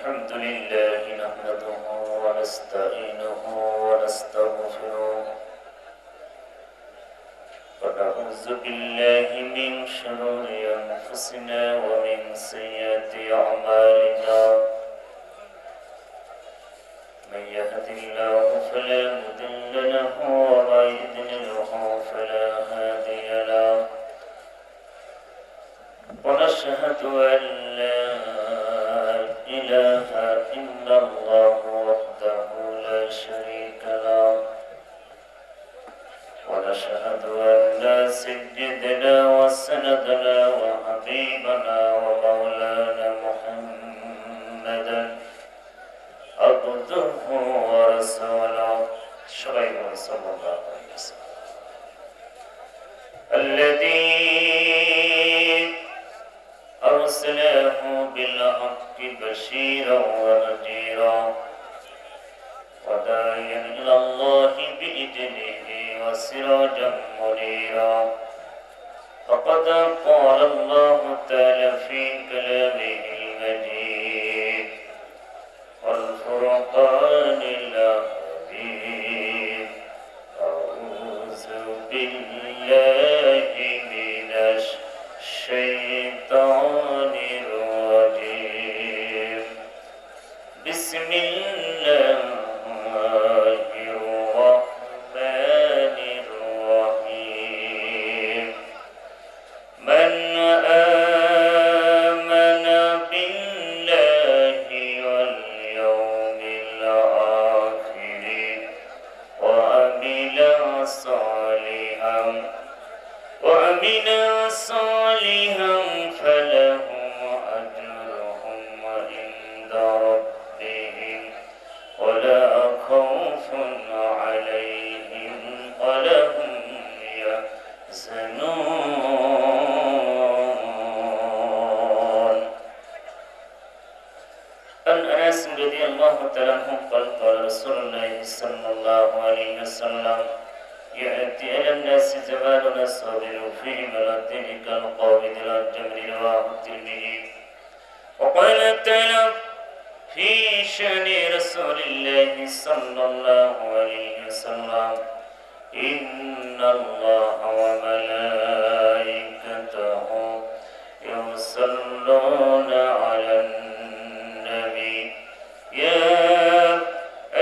الحمد لله نحمده ونستعينه ونستغفره ونعوذ بالله من شرور أنفسنا ومن سيئات أعمالنا من يهد الله فلا مضل له ومن يضلله فلا هادي له ونشهد أن لا إله إلا الله وحده لا شريك له ونشهد أن سيدنا وسندنا وحبيبنا ومولانا محمدا عبده ورسوله صلى الله عليه وسلم الذي أرسله بالحق بشيرا ونذيرا وداعيا إلى الله بإذنه وسراجا منيرا فقد قال الله تعالى في كلامه المجيد والفرقان الحميد أعوذ بالله من الشيطان الرجيم بسم الله الرحمن الرحيم من آمن بالله واليوم الآخر وعمل صالحا فلهم أجرهم عند ربهم ولا خوف عليهم ولا هم يحزنون. عن أنس رضي الله تعالى عنه قال قال رسول الله صلى الله عليه وسلم يأتي على الناس زمان الصابر فيهم على الدين كالقابض على الجمر رواه الترمذي. وقال تعالى في شأن رسول الله صلى الله عليه وسلم إن الله وملائكته يصلون على النبي يا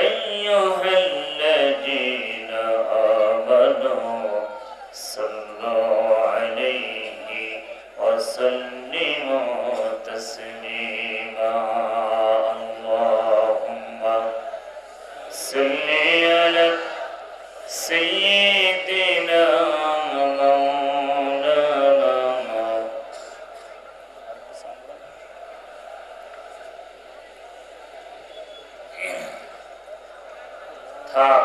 أيها الذين آمنوا صلوا عليه وسلموا تسليما. اللهم صل على سيدنا مولانا থাক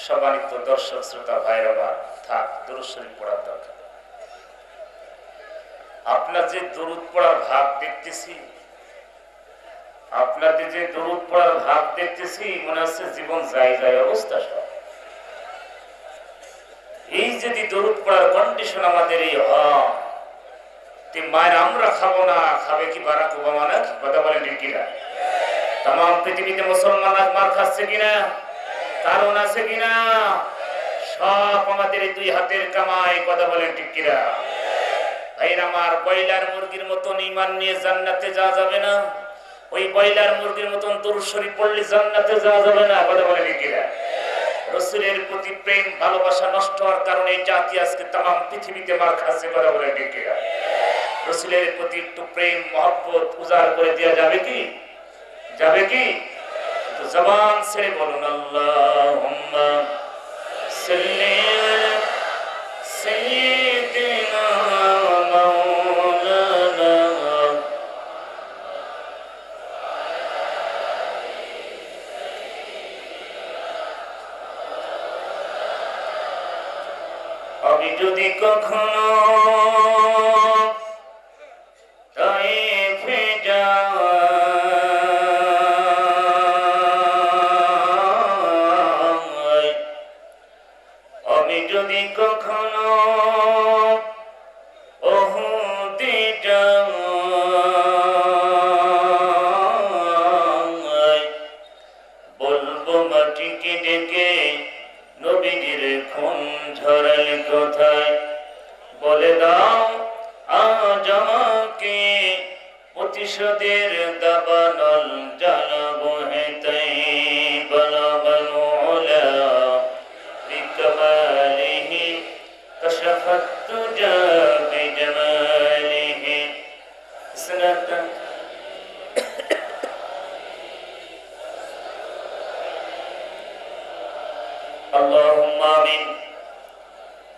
সম্মানিত দর্শক শ্রোতা ভাইরা আমার, থাক দুরূদ শরীফ পড়ার দরকার। আপনার যে দরুদ পড়ার ভাব দেখতেছি, আপনাদের যে দরুদ পড়ার ভাব দেখতেছি, মনে হচ্ছে জীবন যায় যায় অবস্থা সব। এই যদি দরুদ পড়ার কন্ডিশন আমাদের এই হয়, মায়ের আমরা খাবো না, খাবে কি বারাক ওবামা না? কথা বলেন কিনা? তাম পৃথিবীতে মুসলমান মার খাচ্ছে কিনা? কারণ আছে কিনা? সব আমাদের এই দুই হাতের কামাই। কথা বলেন ঠিক কিনা? ভাইরা আমার, ব্রয়লার মুরগির মতন ঈমান নিয়ে জান্নাতে যাওয়া যাবে না। ওই ব্রয়লার মুরগির মতন দরুদ শরীফ পড়লে জান্নাতে যাওয়া যাবে না। কথা বলেন ঠিক কিনা? রাসূলের প্রতি প্রেম ভালোবাসা নষ্ট হওয়ার কারণে এই জাতি আজকে তাম পৃথিবীতে মার খাচ্ছে। কথা বলেন ঠিক কিনা? রাসূলের প্রতি একটু প্রেম মহব্বত উজাড় করে দেওয়া যাবে কি? যাবে কি? তো জবান ছেড়ে বলুন আল্লাহুম্মা সাল্লি আলা সাইয়্যিদিনা মাওলানা। আমি যদি কখনো তায়েফে যাই, আমি যদি কখনো ওহুদে যাই, বলে দাও আজ আমাকে প্রতিশোধের দাবানল জানাবো হেতাই বলবল ওলা বিকমালিহি কশফত তুজা বিজমালিহি সনাতা اللهم آمين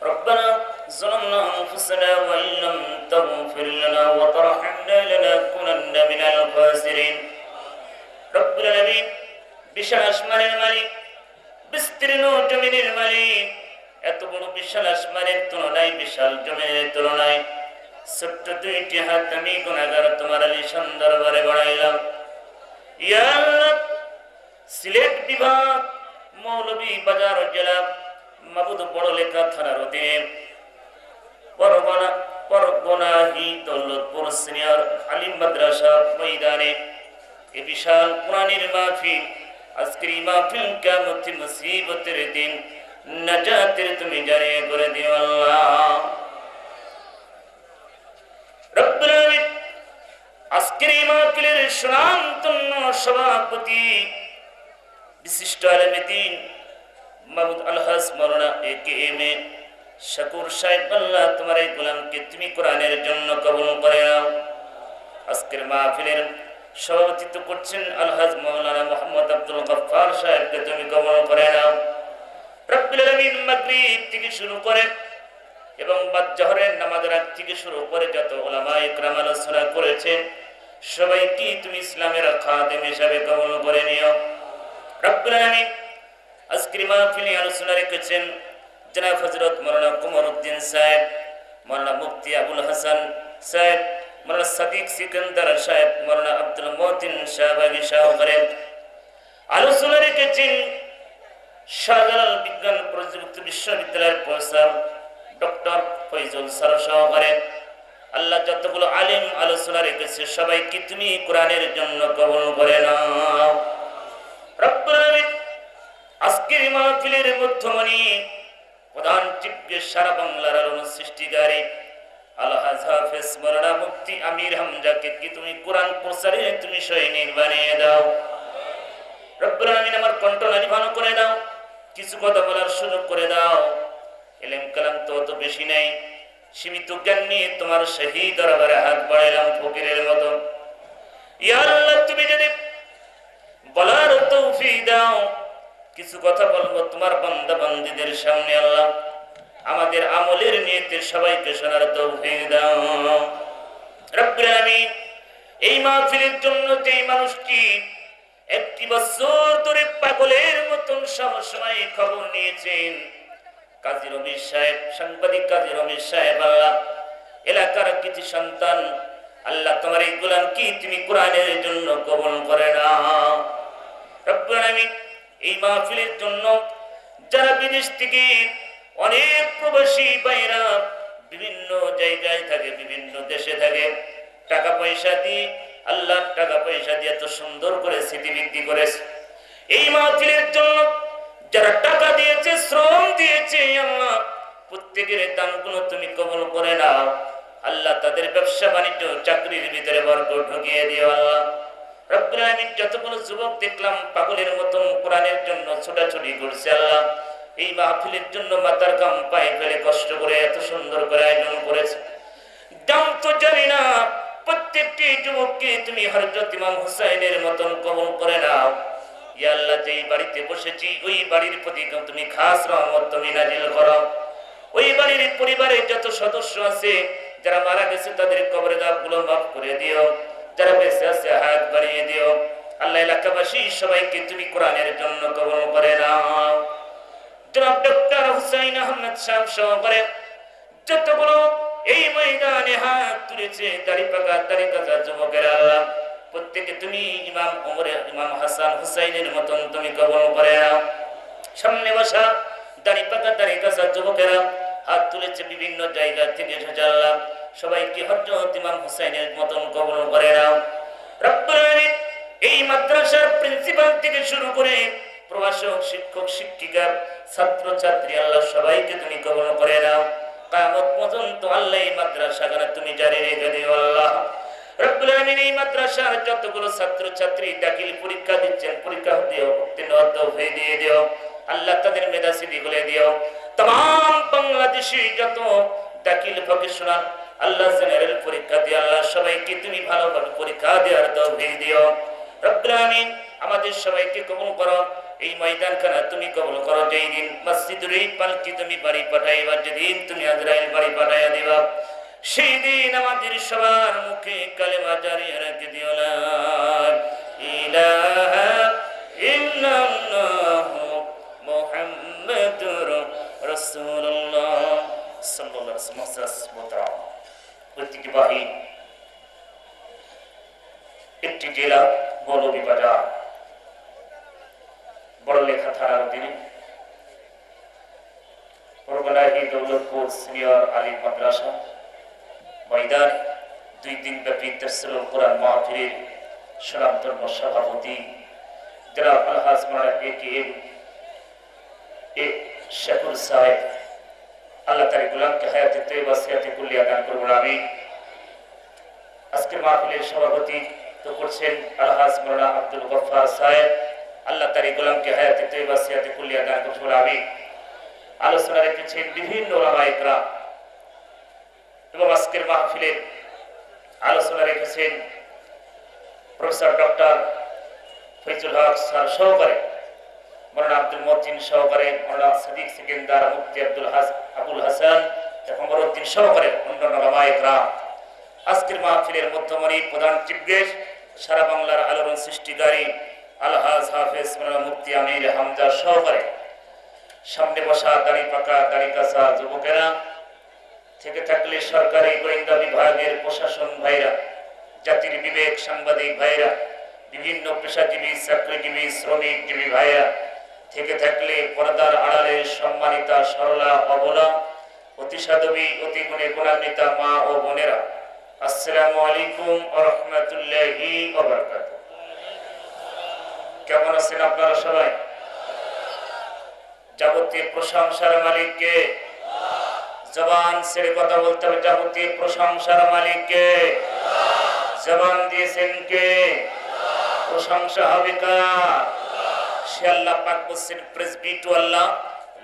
ربنا ظلمنا أنفسنا وإن لم تغفر لنا وترحمنا لنكونن من الخاسرين رب العالمين বিশাল আসমানের মালিক বিস্তীর্ণ জমিনের মালিক এত বড় বিশাল আসমানের তুলনায় বিশাল জমিনের তুলনায় ছোট্ট দুইটি হাত আমি গুনাহগার তোমার আলিশান দরবারে বাড়াইলাম ইয়া আল্লাহ সিলেট বিভাগ মৌলভী বাজার জেলা মাবুদ বড়লেখা থানার অধীনে পরগনাহি দৌলতপুর সিনিয়র আলিম মাদ্রাসা ময়দানে এ বিশাল কোরআনের মাহফিল আজকের এই মাহফিল কিয়ামতের মুসিবতের দিন নাজাতের তুমি জারিয়ে করে দিও আল্লাহ রব্বুল আলামিন। আজকের এই মাহফিলের সুনামধন্য সভাপতি বিশিষ্ট আলেমে দ্বীন মাহমুদ আলহাজ মাওলানা AKM শাকুর সাহেব আল্লাহ তোমার এই গোলামকে তুমি কোরআনের জন্য কবুল করে নাও। আজকের মাহফিলের সভাপতিত্ব করছেন আলহাজ মাওলানা মোহাম্মদ আব্দুল গফফার সাহেবকে তুমি কবুল করে নাও। রব্বুল আলামিন মাগরিব থেকে শুরু করে এবং বাদ জোহরের নামাজের আগ থেকে শুরু করে যত উলামা ইকরাম আলোচনা করেছেন সবাইকে তুমি ইসলামের খাদেম হিসেবে কবুল করে নিও রব্বুল আলামিন। আজকের মাহফিলে আলোচনা রেখেছেন জনাব হযরত মাওলানা কুমারউদ্দিন সাহেব, মাওলানা মুফতি আবুল হাসান সাহেব, মাওলানা সাদিক সিকান্দার সাহেব, মাওলানা আব্দুল মতিন শাহবাগী সহকারে আলোচনা রেখেছেন শাহজালাল বিজ্ঞান প্রযুক্তি বিশ্ববিদ্যালয়ের প্রফেসর ডক্টর ফয়জুল স্যার সহকারে। আল্লাহ যতগুলো আলেম আলোচনা রেখেছে সবাইকে তুমি কোরআনের জন্য কবুল করে নাও রব্বুল আলামিন। আজকের মাহফিলের মধ্যমণি প্রধান চিফ সারা বাংলার আলোর সৃষ্টিকারী আলহাজ হাফেজ মাওলানা মুফতি আমির হামজাকে কি তুমি কোরআন প্রচারে তুমি সৈনিক বানিয়ে দাও রব্বুল আলামিন। আমার কণ্ঠ নির্বাণ করে দাও, কিছু কথা বলার সুযোগ করে দাও। ইলম কালাম তো বেশি নাই, সীমিত জ্ঞান নিয়ে তোমার শাহী দরবারে হাত বাড়াইলাম ফকিরের মতো। ইয়া আল্লাহ তুমি যদি বলার তৌফিক দাও, কিছু কথা বলবো তোমার বান্দা বান্দীদের সামনে আল্লাহ, আমাদের আমলের নিয়তে সবাইকে শোনার তৌফিক দাও রব্বুল আলামিন। এই মাহফিলের জন্য যে মানুষটি একটি বছর ধরে পাগলের মতন সবসময় খবর নিয়েছেন কাজী রমেশ সাহেব, সাংবাদিক কাজী রমেশ সাহেব, আল্লাহ এলাকার কিছু সন্তান আল্লাহ তোমার এই গোলামকে তুমি কোরআনের জন্য কবুল করে নাও রব্বুল আলামিন। এই মাহফিলের জন্য যারা বিদেশ থেকে অনেক প্রবাসী ভাইরা বিভিন্ন জায়গায় থাকে, বিভিন্ন দেশে থাকে, টাকা পয়সা দিয়ে আল্লাহ টাকা পয়সা দিয়ে এত সুন্দর করে স্মৃতিবৃদ্ধি করেছে এই মাহফিলের জন্য। যারা টাকা দিয়েছে, শ্রম দিয়েছে, আল্লাহ প্রত্যেকের দানগুলো তুমি কবুল করে নাও আল্লাহ। তাদের ব্যবসা বাণিজ্য চাকরির ভিতরে বরকত ঢুকিয়ে দিও আল্লাহ রব্বুল আলামিন। যতগুলো যুবক দেখলাম পাগলের মতন কোরআনের জন্য ছোটাছুটি করছে আল্লাহ, এই মাহফিলের জন্য মাথার ঘাম পায়ে ফেলে কষ্ট করে এত সুন্দর করে আয়োজন করেছে। দাম তো জানি না, প্রত্যেকটি যুবককে তুমি হযরত ইমাম হুসাইনের মতন কবুল করে নাও ইয়া আল্লাহ। যেই বাড়িতে বসেছি ওই বাড়ির প্রতি তুমি খাস রহমত তুমি নাজিল করো। ওই বাড়ির পরিবারের যত সদস্য আছে যারা মারা গেছে তাদের কবরের দাবগুলো মাফ করে দিও, যারা বেঁচে আছে হায়াত বাড়িয়ে দিও আল্লাহ। এলাকাবাসী সবাইকে তুমি কোরআনের জন্য কবুল করে নাও। জনাব ডক্টর হুসাইন আহমেদ সাহেব সহকারে যতগুলো এই ময়দানে হাত তুলেছে দাড়ি পাকা দাড়ি কাটা যুবকেরা আল্লাহ, প্রত্যেকে তুমি ইমাম ইমাম হাসান হুসাইনের মতন তুমি কবুল করে নাও। সামনে বসা দাড়ি পাকা দাড়ি কাটা যুবকেরা হাত তুলেছে বিভিন্ন জায়গা থেকে এসেছে আল্লাহ, সবাইকে হযরত ইমাম হুসাইনের মতন কবুল করে নাও রব্বুল আলামিন। এই মাদ্রাসার প্রিন্সিপাল থেকে শুরু করে প্রভাষক, শিক্ষক, শিক্ষিকা, ছাত্র ছাত্রী আল্লাহ সবাইকে তুমি কবুল করে নাও কিয়ামত পর্যন্ত আল্লাহ এই মাদ্রাসাখানা তুমি জারি রেখে দিও আল্লাহ রব্বুল আলামিন। এই মাদ্রাসার যতগুলো ছাত্র ছাত্রী দাখিল পরীক্ষা দিচ্ছেন, পরীক্ষা দিও, উত্তীর্ণ হয়ে দিয়ে দিও আল্লাহ, তাদের মেধাসিদ্ধি করে দিও। तमाम বাংলাদেশি যত দাখিল ভোকেশনাল আল্লাহ জেনারেল পরীক্ষা দিয়ে আল্লাহ সবাইকে তুমি ভালোভাবে পরীক্ষা দেওয়ার তৌফিক দিও রব্বুল আলামিন। আমাদের সবাইকে কবুল করো, এই ময়দানখানা তুমি কবুল করো। যেই দিন মসজিদের এই পালকি তুমি বাড়ি পাঠাইবা, যেদিন তুমি আজরাইল বাড়ি পাঠাইয়া দিবা, সেই দিন আমাদের সবার মুখে কালেমা জারি রেখে দিও লা ইলাহা ইল্লাল্লাহ মুহাম্মাদুর রাসূলুল্লাহ সাল্লাল্লাহু আলাইহি ওয়াসাল্লাম। ঐতিহ্যবাহী একটি জেলা মৌলভীবাজার বড়লেখা থানার অধীনে পরগনাহী দৌলতপুর সিনিয়র আলিম মাদ্রাসা ময়দান 2 দিন ব্যাপী তাফসীরুল কোরআন মাহফিলের স্বনামধন্য সভাপতি জনাব আলহাজ মাওলানা AKM শাকুর সাহেব, আল্লাহ তার গোলামকে হায়াতে তয়্যিবা সিহাতে কুল্লিয়া দান করুন আমিন। আজকের মাহফিলের সভাপতি তো করছেন আলহাজ মাওলানা আব্দুল গফফার সাহেব, আল্লাহ তার গোলামকে হায়াতে তয়্যিবা সিহাতে কুল্লিয়া দান করুন আমিন। আলোচনা রেখেছেন বিভিন্ন উলামায়ে কেরাম এবং আজকের মাহফিলের আলোচনা রেখেছেন প্রফেসর ডক্টর ফৈজুল হক স্যার সহকারে, মাওলানা আব্দুল মতিন সহকারে, মাওলানা সাদিক সেকেন্দার, মুফতি আবুল হাসান এবং মরউদ্দিন সহকারে অন্যান্য উলামায়ে কেরাম। আজকের মাহফিলের মধ্যমণি প্রধান চিফ গেস্ট সারা বাংলার আলোড়ন সৃষ্টিকারী আলহাজ হাফেজ মাওলানা মুফতি আমির হামজা সহকারে, সামনে বসা দাড়ি পাকা দাড়ি কাঁচা যুবকেরা থেকে থাকলে সরকারি গোয়েন্দা বিভাগের প্রশাসন ভাইরা, জাতির বিবেক সাংবাদিক ভাইরা, বিভিন্ন পেশাজীবী চাকরিজীবী শ্রমিকজীবী ভাইরা থেকে থাকলে পর্দার আড়ালের সম্মানিতা সরলা অবলা অতি সাধবী অতি গুণে গুণান্বিতা মা ও বোনেরা, আসসালামু আলাইকুম ওয়া রাহমাতুল্লাহি ওয়া বারাকাতুহু। কেমন আছেন আপনারা সবাই? যাবতীয় প্রশংসার মালিক কে? জবান ছেড়ে কথা বলতে হবে, যাবতীয় প্রশংসার মালিক কে? জবান দিয়েছেন কে? প্রশংসা হবে কার? সে আল্লাহ পাক বলছেন, praise be to Allah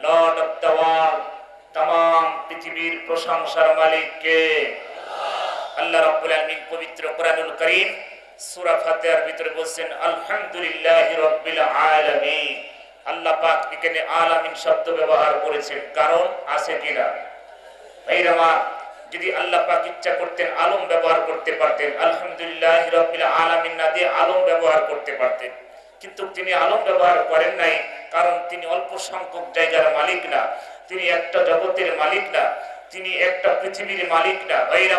lord of the world, तमाम পৃথিবীর প্রশংসার মালিক কে? আল্লাহ রাব্বুল আলামিন পবিত্র কোরআনুল কারীম সূরা ফাতিহার ভিতরে বলছেন আলহামদুলিল্লাহি রাব্বিল আলামিন। আল্লাহ পাক এখানে আলামিন শব্দ ব্যবহার করেছেন, কারণ আছে কিনা ভাইরা? যদি আল্লাহ পাক ইচ্ছা করতেন আলম ব্যবহার করতে পারতেন, আলহামদুলিল্লাহি রাব্বিল আলামিন না দিয়ে আলম ব্যবহার করতে পারতেন, কিন্তু তিনি আলম ব্যবহার করেন নাই, কারণ তিনি অল্প সংখ্যক জায়গার মালিক না, তিনি একটা জগতের মালিক না, তিনি একটা পৃথিবীর মালিক না ভাইরা।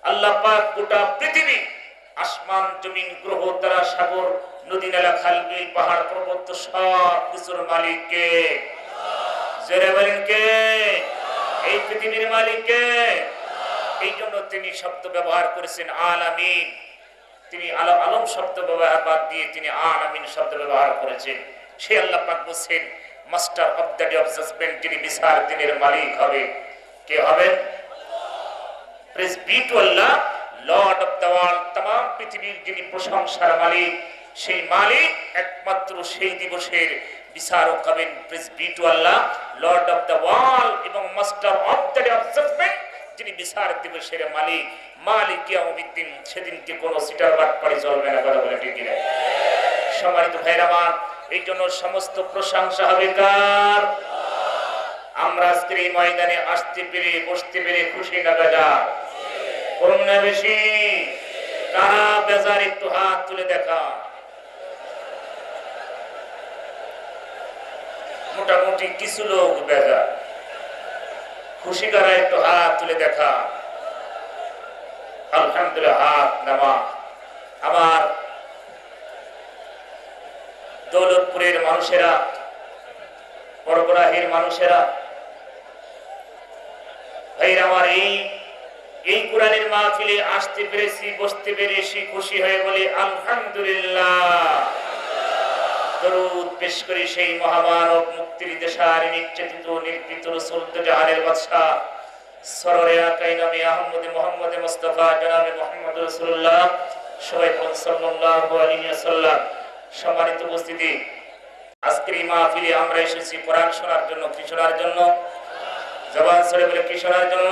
আল্লাহ পাক গোটা পৃথিবী, আসমান জমিন গ্রহ তারা সাগর নদী নালা খাল বিল পাহাড় পর্বত সব কিছুর মালিক কে? জোরে বলেন কে? এই পৃথিবীর মালিক কে? এই জন্য তিনি শব্দ ব্যবহার করেছেন আলামিন। তিনি আলম শব্দ ব্যবহার বাদ দিয়ে তিনি আলামিন শব্দ ব্যবহার করেছেন। সে আল্লাহ পাক বলেন master of the day of judgement, যিনি বিচার দিনের মালিক হবে। কে হবেন? Praise be to Allah lord of the world, तमाम পৃথিবীর যিনি প্রশংসার মালিক, সেই মালিক একমাত্র সেই দিবসের বিচারক হবেন। Praise be to Allah lord of the world এবং master of the day of judgement, যিনি বিচার দিবসের মালিক, মালিক ইয়াউমিদ্দিন। সেদিনকে কোনো সিটার বাটপাড়ি চলবে না, কথা বলে ঠিক কিনা? সম্মানিত ভাইরা আমার, এই জন্য সমস্ত প্রশংসা হবে কার? আমরা আজকের এই ময়দানে আসতে পেরে বসতে পেরে খুশি না বেজার? করুন না বেশি? কারা বেজার একটু হাত তুলে দেখা। মোটামুটি কিছু লোক বেজার, খুশি কারা একটু হাত তুলে দেখা। আলহামদুলিল্লাহ, হাত নামা। আমার দৌলতপুরের মানুষেরা, বরগুনাহের মানুষেরা, ভাইরা আমার, এই কোরআনের মাহফিলে আসতে পেরেছি, বসতে পেরেছি, খুশি হয়ে বলি আলহামদুলিল্লাহ। দরুদ পেশ করি সেই মহামানব মুক্তির দেশার নির্যাতিত নির্যাতিত রাসূল জাহানের বাদশা সররে আকাই নবী মুহাম্মদ মুস্তাফা জনাবে মুহাম্মদ রাসূলুল্লাহ সবাই সাল্লাল্লাহু আলাইহি ওয়াসাল্লাম। সম্মানিত উপস্থিতি, আজকের এই মাহফিলে আমরা এসেছি কোরআন শোনার জন্য। কি শোনার জন্য? জবান ছেড়ে বলে কি শোনার জন্য?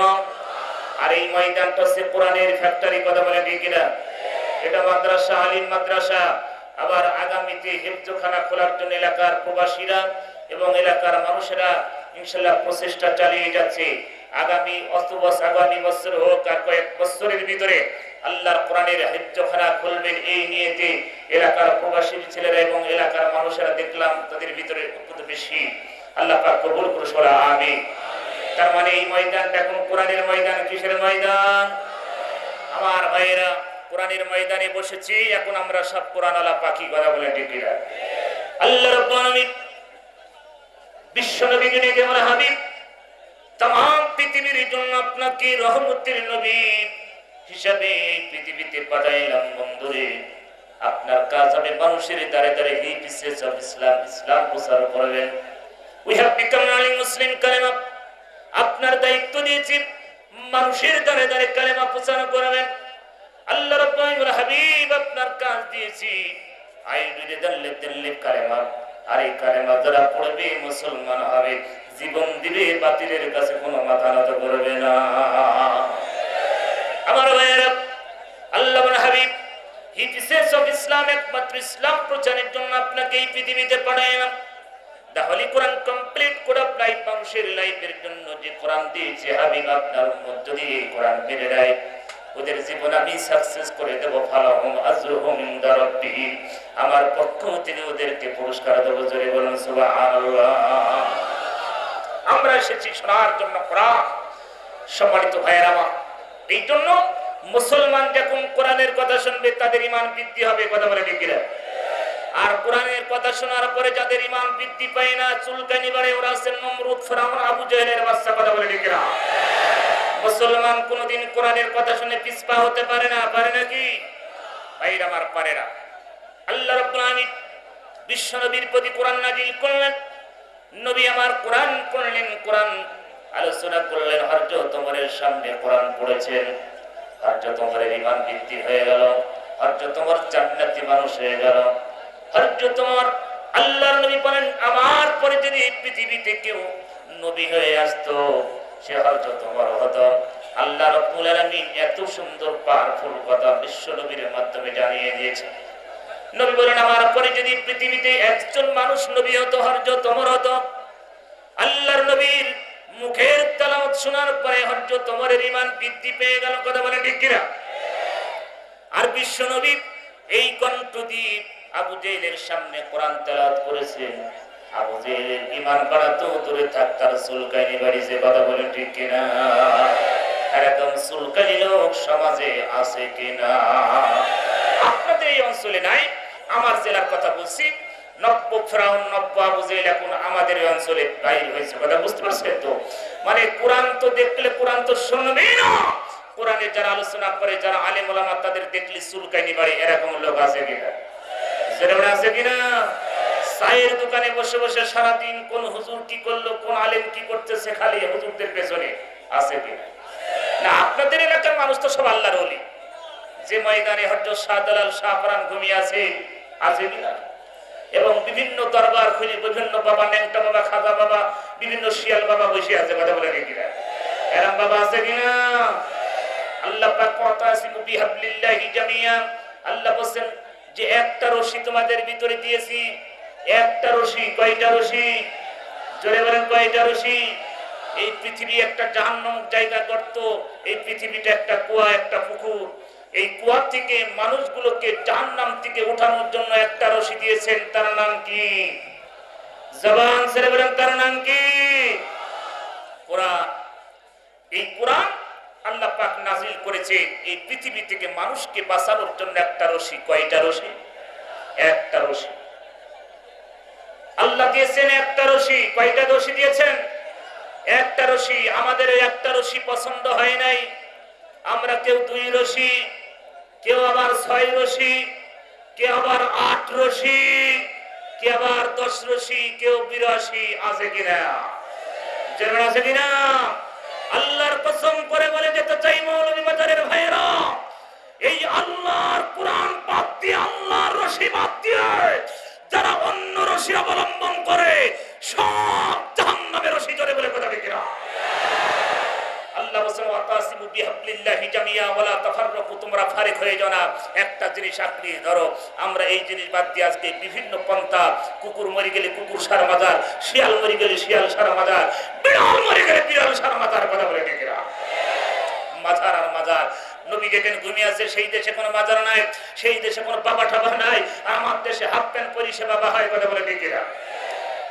আর এই ময়দানটা হচ্ছে কোরআনের ফ্যাক্টরি, কথা বলে ঠিক কিনা? এটা মাদ্রাসা, আলিম মাদ্রাসা। আবার আগামীতে হেফজখানা খোলার জন্য এলাকার প্রবাসীরা এবং এলাকার মানুষেরা ইনশাআল্লাহ প্রচেষ্টা চালিয়ে যাচ্ছে। আগামী বছর হোক আর কয়েক বছরের ভিতরে আল্লাহর কোরআনের হেফজখানা খুলবেন এই নিয়েতে এলাকার প্রবাসী ছেলেরা এবং এলাকার মানুষেরা দেখলাম তাদের ভিতরে অত্যন্ত বেশি। আল্লাহ পাক কবুল করুন, আমিন। তার মানে এই ময়দানটা এখন কোরআনের ময়দান। কিসের ময়দান? আমার ভাইয়েরা, কোরআনের ময়দানে বসেছি। এখন আমরা সব কোরআন আলা পাখি, কথা বলে ঠিক কিনা? আল্লাহ রাব্বুল আলামিন বিশ্ব নবী যেমন হাবিব, तमाम পৃথিবীর জন্য আপনাকে রহমতের নবী হিসাবে পৃথিবীতে পাঠাইলাম। বন্ধুরে, আপনার কাজ হবে মানুষের দ্বারে দ্বারে এই বিশেষ ইসলাম প্রচার করবেন। উই হ্যাভ বিকাম আলি মুসলিম কালেমা, আপনার দায়িত্ব দিয়েছি মানুষের দ্বারে দ্বারে কালেমা প্রচার করবেন। আল্লাহ রাব্বুল আলামিন হাবিব আপনার কাজ দিয়েছি কালেমা, আর এই কালেমা যারা পড়বে মুসলমান হবে, জীবন দিবে, বাতিলের কাছে কোনো মাথা নত করবে না। আমার ভাইয়েরা, আল্লাহ হাবিব হি পিসেস অফ ইসলাম, একমাত্র ইসলাম প্রচারের জন্য আপনাকে এই পৃথিবীতে পাঠাইলাম। দা হোলি কোরআন কমপ্লিট কোড অফ লাইফ, মানুষের লাইফের জন্য যে কোরআন দিয়েছে হাবিব আপনার মধ্য দিয়ে কোরআন মেনে নেয়, ওদের জীবন আমি সাকসেস করে দেব। ফালাহুম আজরুহুম ইনদা রাব্বিহিম, আমার পক্ষ থেকে ওদেরকে পুরস্কার দেব। জোরে বলুন সুবহানাল্লাহ। আমরা এসেছি শোনার জন্য কোরআন। সম্মানিত ভাইয়েরা আমার, এই জন্য মুসলমান যখন কোরআনের কথা শুনবে তাদের ঈমান বৃদ্ধি হবে, কথা বলে ঠিক কিনা? আর কোরআনের কথা শোনার পরে যাদের ঈমান বৃদ্ধি পায় না, চুলকানি বাড়ে, ওরা আছেন নমরুদ, ফিরআউন, আবু জাহেলের বাচ্চা, কথা বলে ঠিক কিনা? মুসলমান কোনদিন কোরআনের কথা শুনে পিছপা হতে পারে না, পারে নাকি ভাইরা আমার? পারে না। আল্লাহ রাব্বুল আলামিন বিশ্ব নবীর প্রতি কোরআন নাযিল করলেন। নবী আমার কোরআন পড়লেন, কোরআন আলোচনা করলেন। হযরত ওমরের সামনে কোরআন পড়েছেন। হযরত ওমরের ঈমান বৃদ্ধি হয়ে গেল। হযরত ওমর জান্নাতি মানুষ হয়ে গেল। হযরত ওমর, আল্লাহর নবী বলেন, আমার পরে যদি পৃথিবীতে কেউ নবী হয়ে আসতো সে হযরত ওমর হতো। আল্লাহ রাব্বুল আলামিন এত সুন্দর পাওয়ারফুল কথা বিশ্ব নবীর মাধ্যমে জানিয়ে দিয়েছেন। নবী বলেন, আমার পরে যদি পৃথিবীতে একজন মানুষ নবী হতো হযরত ওমর হতো। আল্লাহর নবীর মুখের তেলাওয়াত শোনার পরে হযরত ওমরের ঈমান বৃদ্ধি পেয়ে গেল, কথা বলে ঠিক কিনা? আর বিশ্ব নবী এই কণ্ঠ দিয়ে আবু জেহেলের সামনে কোরআন তেলাওয়াত করেছেন। আবু জেহেলের ঈমান বাড়াতো দূরে থাক, তার চুলকানি বাড়িছে, কথা বলে ঠিক কিনা? এরকম চুলকানি লোক সমাজে আছে কিনা? আপনাদের এই অঞ্চলে নাই, আমার জেলার কথা বলছি। নব্য ফিরআউন, নব্য আবু জেহেল এখন আমাদের এই অঞ্চলে বাইর হয়েছে, কথা বুঝতে পারছেন তো? মানে কোরআন তো দেখলে কোরআন তো শুনবেই না। কোরআনে যারা আলোচনা করে, যারা আলেম ওলামা, তাদের দেখলে চুলকানি বাড়ে, এরকম লোক আছে কিনা? যেটা আছে কিনা? চায়ের দোকানে বসে বসে সারাদিন কোন হুজুর কি করলো, কোন আলেম কি করতেছে, খালি হুজুরদের পেছনে আছে কিনা? না, আপনাদের এলাকার মানুষ তো সব আল্লাহর ওলি। যে ময়দানে হযরত শাহজালাল শাহপরান ঘুমিয়ে আছে, আছে কিনা? এবং বিভিন্ন দরবার খুঁজে বিভিন্ন বাবা, ন্যাংটা বাবা, খাজা বাবা, বিভিন্ন শিয়াল বাবা বসে আছে, কথা বলে কিনা? এরকম বাবা আছে কিনা? আল্লাহ পাক ওয়াতাসিমু বিহাবলিল্লাহি জামিয়া, আল্লাহ বলেন যে একটা রশি তোমাদের ভিতরে দিয়েছি। একটা রশি, কয়টা রশি? জোরে বলেন, কয়টা রশি? এই পৃথিবী একটা জাহান্নাম জায়গা গর্ত, এই পৃথিবীটা একটা কুয়া, একটা পুকুর। এই কুয়া থেকে মানুষগুলোকে জাহান্নাম থেকে উঠানোর জন্য একটা রশি দিয়েছেন, তার নাম কি? জবান ছেড়ে বলেন, তার নাম কি? কোরআন। এই কোরআন আল্লাহ পাক নাযিল করেছে এই পৃথিবী থেকে মানুষকে বাঁচানোর জন্য একটা রশি। কয়টা রশি? একটা রশি আল্লাহ দিয়েছেন, একটা রশি। কয়টা রশি দিয়েছেন? একটা রশি। আমাদের একটা রশি পছন্দ হয় নাই, আমরা কেউ 2 রশি, কেউ আবার 6 রশি, কেউ আবার 8 রশি, কে আবার 10 রশি, কেউ 82 আছে কিনা? যেমন আছে কিনা? আল্লাহর কসম করে বলে যেতে চাই মৌলভী বাজারের ভাইয়েরা, এই আল্লাহর কোরআন বাদ দিয়ে, আল্লাহর রশি বাদ দিয়ে যারা অন্য রশি অবলম্বন করে সব জাহান্নামের রশি, জোরে বলে কথা ঠিক কিনা? আল্লাহ বলেন ওয়াতাসিমু বিহাবলিল্লাহি জামিয়া ওয়ালা তাফাররাকু, তোমরা ফারিক হয়ে যাও না, একটা জিনিস আঁকড়ে ধরো। আমরা এই জিনিস বাদ দিয়ে আজকে বিভিন্ন পন্থা, কুকুর মরে গেলে কুকুর সারা মাজার, শিয়াল মরে গেলে শিয়াল সারা মাজার, বিড়াল মরে গেলে বিড়াল সারা মাজার, কথা বলে ঠিক কিনা? মাজার আর মাজার। নবী যেখানে ঘুমিয়ে আছে সেই দেশে কোনো মাজার নাই, সেই দেশে কোনো বাবা ঠাবা নাই, আর আমার দেশে হাফ প্যান্ট পরিষেবা বাবা হয়, কথা বলে ঠিক কিনা?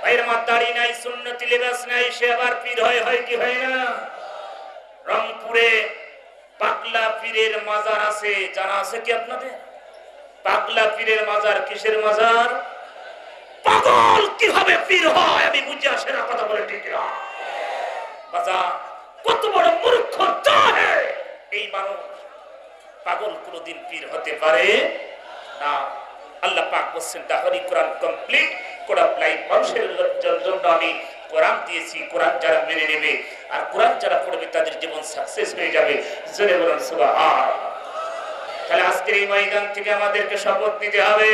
ভাইয়ের আমার দাড়ি নাই, সুন্নতি লিবাস নাই, সে আবার পীর হয় কি হয় না? রংপুরে পাগলা পীরের মাজার আছে, জানা আছে কি আপনাদের? পাগলা পীরের মাজার কিসের মাজার? পাগল কিভাবে পীর হয় আমি বুঝে আসে না, কথা বলে ঠিক না? বাজার কত বড় মূর্খ জাহেল এই মানুষ, পাগল কোনদিন পীর হতে পারে না। আল্লাহ পাক বলেন তাহরি কোরআন কমপ্লিট কোরআন লাইফ, মানুষের জন্য আমি কোরআন দিয়েছি, কোরআন যারা মেনে নেবে আর কোরআন যারা পড়বে তাদের জীবন সাকসেস হয়ে যাবে, জোরে বলুন সুবহানাল্লাহ। তাহলে আজকের এই ময়দান থেকে আমাদেরকে শপথ নিতে হবে,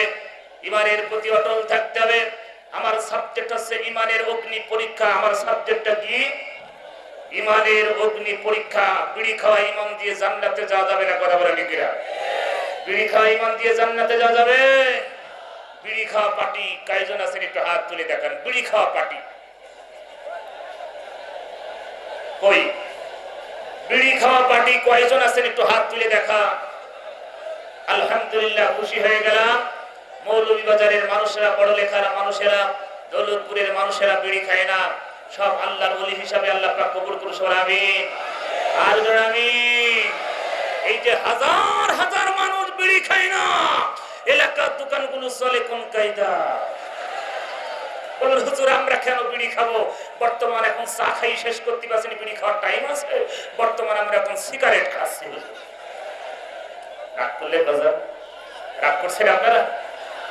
ইমানের প্রতি অটল থাকতে হবে। আমার সাবজেক্ট হচ্ছে ইমানের অগ্নি পরীক্ষা। আমার সাবজেক্টটা কি? ইমানের অগ্নি পরীক্ষা। বিড়ি খাওয়া ইমান দিয়ে জান্নাতে যাওয়া যাবে না, কথা বলে লিখিরা? বিড়ি খাওয়া ইমান দিয়ে জান্নাতে যাওয়া যাবে? বিড়ি খাওয়া পার্টি কয়জন আছেন একটু হাত তুলে দেখান। বিড়ি খাওয়া পার্টি কই? বিড়ি খাওয়া পার্টি কয়জন আছেন একটু হাত তুলে দেখা। আলহামদুলিল্লাহ, খুশি হয়ে গেলাম। মৌলভীবাজারের মানুষেরা, বড় লেখার মানুষেরা, দৌলতপুরের মানুষেরা বিড়ি খায় না, সব আল্লাহর ওলি হিসাবে আল্লাহ পাক কবুল করুন, আমিন। আর আমিন। এই যে হাজার হাজার মানুষ বিড়ি খায় না, এলাকার দোকানগুলো চলে কোন কায়দা? বলুন হুজুর, আমরা কেন বিড়ি খাবো? বর্তমান এখন চা খাই শেষ করতে পারছি, বিড়ি খাওয়ার টাইম আছে? বর্তমান আমরা এখন সিগারেট খাচ্ছি। রাগ করলে বাজার, রাগ করছেন আপনারা?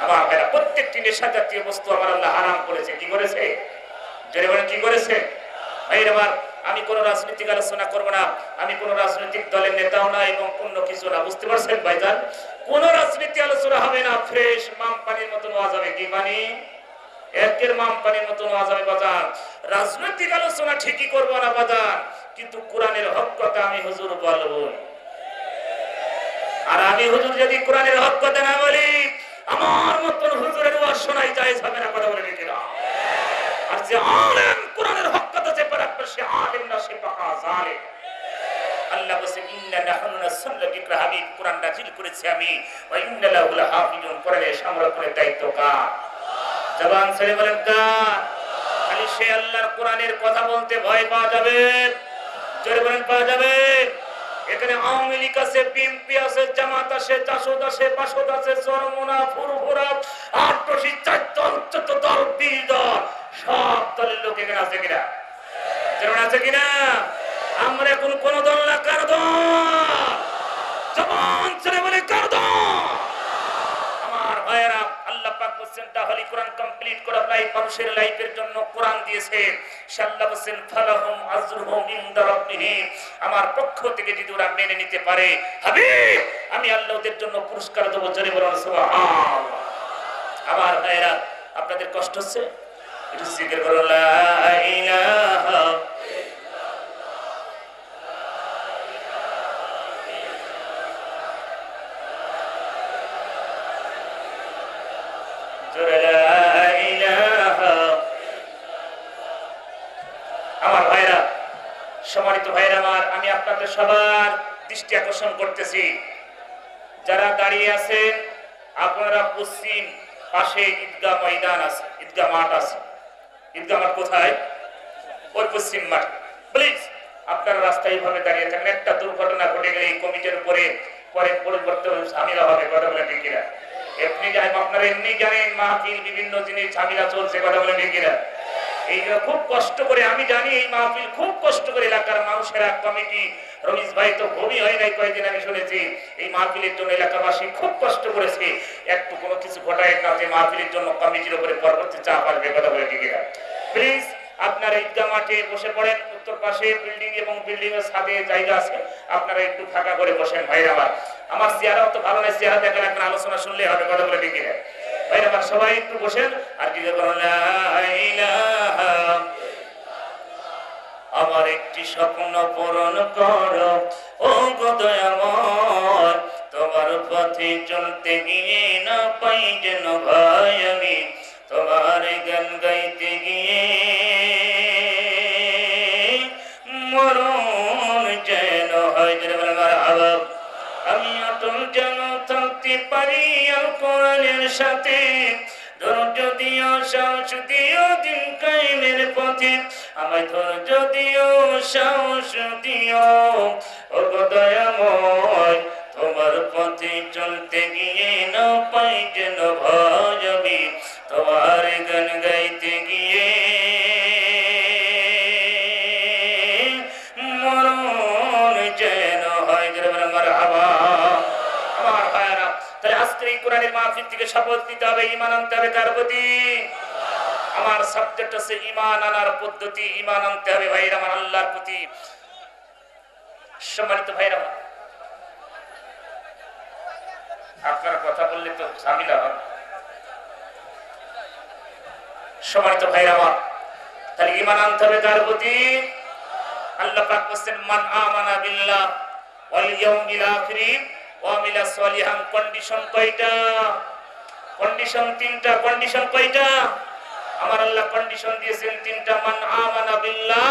আমার ভাইরা, প্রত্যেকটি নেশা জাতীয় বস্তু আমার আল্লাহ হারাম করেছে। কি করেছে? জোরে বলেন কি করেছে? ভাইরা আমার, আমি কোন রাজনৈতিক আলোচনা করব না, আমি কোন রাজনৈতিক দলের নেতাও না এবং কোন কিছু না, বুঝতে পারছেন ভাইজান? কোন রাজনীতি আলোচনা হবে না, ফ্রেশ মাম পানির মতন ওয়াজ হবে। কি পানি? একের মাম পানির মতন ওয়াজ হবে বাজার। রাজনৈতিক আলোচনা ঠিকই করবো না বাজার, কিন্তু কোরআনের হক কথা আমি হুজুর বলবো। আর আমি হুজুর যদি কোরআনের হক কথা না বলি, আমার মতন হুজুরের ওয়াজ শোনাই যায় হবে না, কথা বলে কিনা? আর যে আলেম কোরআনের হক কথা যে পারে, সে আলেম না, সে পাকা জালেম। আল্লাহ বলেন ইন্না নাহনু নাযালনা যিকরা, হাবিব কোরআন নাযিল করেছি আমি, ওয়া ইন্না লাহু লাহাফিজুন, কোরআনের সংরক্ষণের দায়িত্ব কার? জবান ছেড়ে বলেন কার? খালি সে আল্লাহর কোরআনের কথা বলতে ভয় পাওয়া যাবে? জোরে বলেন পাওয়া যাবে? এখানে আওয়ামী লীগ আছে, বিএনপি আছে, জামাত আছে, জাসদ আছে, বাসদ আছে, চরমোনা, ফুরফুরা, আটশি, 4 দল, 14 দল, 20 দল, সব দলের লোক এখানে আছে কিনা? যেমন আছে কিনা? আমরা এখন কোন দল না, কার দল? জবান ছেড়ে বলে কার দল? আমার ভাইয়েরা, আল্লাহ পাক বলেন তাহলে কোরআন কমপ্লিট করা লাইফ, মানুষের লাইফের জন্য কোরআন দিয়েছেন। আল্লাহ বলেন ফালাহুম আজরুহুম ইনদা রাব্বিহিম, আমার পক্ষ থেকে যদি ওরা মেনে নিতে পারে, হাবিব আমি আল্লাহ ওদের জন্য পুরস্কার দেব। জোরে বলুন সুবহানাল্লাহ। আমার ভাইয়েরা, আপনাদের কষ্ট হচ্ছে? একটু জিকির করুন লা ইলাহা সম্মানিত ভাইরা আমার, আমি আপনাদের সবার দৃষ্টি আকর্ষণ করতেছি, যারা দাঁড়িয়ে আছেন আপনারা পশ্চিম পাশে ঈদগাহ ময়দান আছে, ঈদগাহ মাঠ আছে। ঈদগাহ মাঠ কোথায়? ওই পশ্চিম মাঠ। প্লিজ আপনারা রাস্তায় এইভাবে দাঁড়িয়ে থাকেন। একটা দুর্ঘটনা ঘটে গেলে এই কমিটির উপরে পরে পরিবর্তন ঝামেলা হবে, কথা বলে ঠিক কিনা? এমনি আপনারা এমনি জানেন মাহফিল বিভিন্ন জিনিস ঝামেলা চলছে, কথা বলে ঠিক কিনা? এই খুব কষ্ট করে, আমি জানি এই মাহফিল খুব কষ্ট করে এলাকার মানুষেরা, কমিটি, রমিজ ভাই তো ঘুমই হয় নাই কয়েকদিন, আমি শুনেছি এই মাহফিলের জন্য এলাকাবাসী খুব কষ্ট করেছে। একটু কোনো কিছু ঘটায় না যে মাহফিলের জন্য কমিটির উপরে পরবর্তী চাপ আসবে, কথা বলে ঠিক না? প্লিজ আপনারা ঈদগাহ মাঠে বসে পড়েন, উত্তর পাশে বিল্ডিং এবং বিল্ডিং এর সাথে জায়গা আছে, আপনারা একটু ফাঁকা করে বসেন। ভাইরা আমার চেহারা তো ভালো নাই, চেহারা দেখেন, এখন আলোচনা শুনলে হবে, কথা বলে ঠিক না? ভাইরা আমার সবাই একটু বসেন আর কি আমার একটি স্বপ্ন পূরণ করো ও গো দয়াময়, তোমার পথে চলতে গিয়ে না পাই যেন ভাই আমি তোমার গান গাইতে গিয়ে মরণ যেন হয়। আমি অটল যেন থাকতে পারি আল কোরআনের সাথে, ধৈর্য দিও সাহস দিও দিন কায়েমের পথে, আমায় ধৈর্য দিও সাহস দিও ও গো দয়াময়, তোমার পথে চলতে গিয়ে না পাই যেন ভয় আমি তোমার গান গাইতে গিয়ে মরণ যেন হয়। মারহাবা। আমার ভাইরা, তাহলে আজকে এই কোরআনের মাহফিল থেকে শপথ নিতে হবে, ঈমান আনতে হবে কার প্রতি? আমার সাবজেক্ট আছে ঈমান আনার পদ্ধতি, ঈমান আনতে হবে ভাইরা আমার আল্লাহর প্রতি। সম্মানিত ভাইরা, আপনারা কথা বললে তো ঝামেলা হবে। সম্মানিত ভাইরা আমার, তাহলে ঈমান আনতে হবে কার প্রতি? আল্লাহ পাক বলেন মান আমানা বিল্লাহ ওয়াল ইয়াউমিল আখির ওয়া আমিলা সলিহান। কন্ডিশন কয়টা? কন্ডিশন তিনটা। কন্ডিশন কয়টা? আমার আল্লাহ কন্ডিশন দিয়েছেন তিনটা। মান আমানা বিল্লাহ,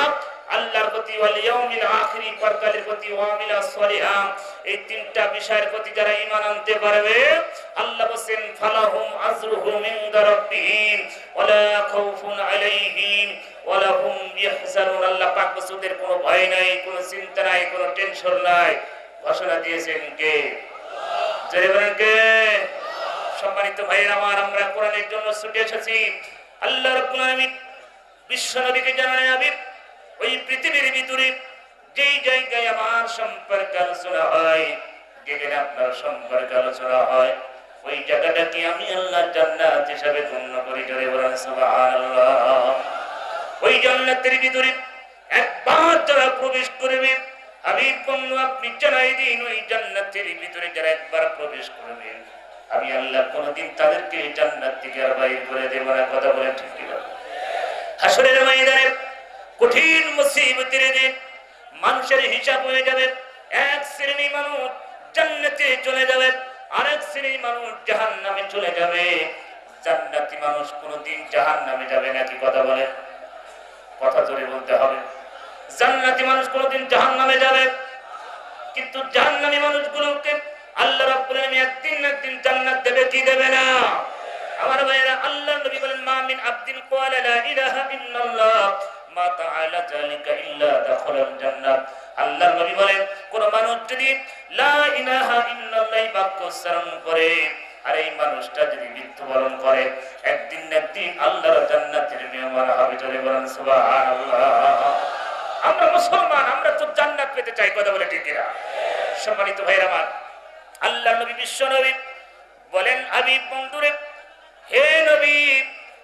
আল্লাহর প্রতি, ওয়াল ইয়াউমিল আখির, পরকালের প্রতি, ওয়া আমিলা সলিহান, এই তিনটা বিষয়ের প্রতি যারা ঈমান আনতে পারবে, আল্লাহ বলেন ফালাহুম আজরুহুম ইনদা রাব্বিহিম ওয়ালা খাউফুন আলাইহিম ওয়ালা হুম ইয়াহজানুন। আল্লাহ পাক বলেন কোনো ভয় নাই, কোনো চিন্তা নাই, কোনো টেনশন নাই। ঘোষণা দিয়েছেন কে? জোরে বলেন কে? সম্মানিত ভাইরা আমার, আমরা কোরআনের জন্য ছুটে এসেছি। আল্লাহ রাব্বুল আলামিন বিশ্ব নবীকে জানালেন নবী, ওই পৃথিবীর ভিতরে যেই জায়গায় আমার সম্পর্কে আলোচনা হয়, যেখানে আপনার সম্পর্কে আলোচনা হয়, ওই জায়গাটাকে আমি আল্লাহ জান্নাত হিসাবে গণ্য করি। জোরে বলেন সুবহানাল্লাহ। ওই জান্নাতের ভিতরে একবার যারা প্রবেশ করবে, হাবিব বন্ধু আপনি জানাই দিন, ওই জান্নাতের ভিতরে যারা একবার প্রবেশ করবে, আমি আল্লাহ কোনদিন তাদেরকে জান্নাত থেকে আর বাইর করে দেব না। কথা বলেন ঠিক কি? হাসরের ময়দানে কঠিন মুসিবতের দিন মানুষের হিসাব হয়ে যাবে। এক শ্রেণী মানুষ জান্নাতে চলে যাবে, আরেক শ্রেণী মানুষ জাহান্নামে চলে যাবে। জান্নাতি মানুষ কোনদিন জাহান্নামে যাবে না। কি কথা বলে? কথা জোরে বলতে হবে। জান্নাতি মানুষ কোনদিন জাহান্নামে যাবে, কিন্তু জাহান্নামী মানুষগুলোকে আল্লাহ রাব্বুল আলামিন একদিন না একদিন জান্নাত দেবে কি দেবে না? আমার ভাইরা, আল্লাহর নবী বলেন মা মিন আবদিন ক্বালা লা ইলাহা ইল্লাল্লাহ মা তাআলা যালিকা ইল্লা দাখালাল জান্নাহ। আল্লাহর নবী বলেন কোন মানুষ যদি লা ইলাহা ইল্লাল্লাহ বাক্য উচ্চারণ করে, আর এই মানুষটা যদি মৃত্যুবরণ করে, একদিন না একদিন আল্লাহর জান্নাতের মেহমান হবে। চলে বলেন সুবহানাল্লাহ। আমরা মুসলমান, আমরা তো জান্নাত পেতে চাই। কথা বলে ঠিক কিনা? সম্মানিত ভাইরা আমার, আল্লাহর নবী বিশ্ব নবী বলেন হাবিব বন্ধুরে, হে নবী,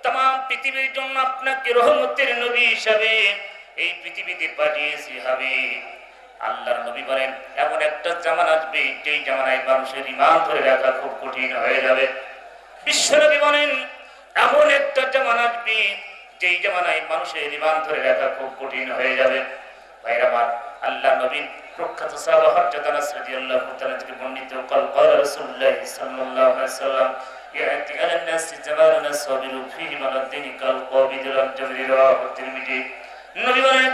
तमाम পৃথিবীর জন্য আপনাকে রহমতের নবী হিসাবে এই পৃথিবীতে পাঠিয়েছি হাবিব। আল্লাহর নবী বলেন এমন একটা জামানা আসবে যেই জামানায় মানুষের ঈমান ধরে রাখা খুব কঠিন হয়ে যাবে। বিশ্ব নবী বলেন এমন একটা জামানা আসবে যেই জামানায় মানুষের ঈমান ধরে রাখা খুব কঠিন হয়ে যাবে। ভাইরা আমার, আল্লাহর নবী প্রখ্যাত সাহাবা হযরত আনাস রাদিয়াল্লাহু তাআলা থেকে বর্ণিত قال রাসূলুল্লাহ সাল্লাল্লাহু আলাইহি ওয়াসাল্লাম ইয়াতি আলান নাস জামানুন সাবিরু ফীহি মালাদিন কাল কবিদুল জামির রাওয়াহু তিরমিজি। নবী বলেন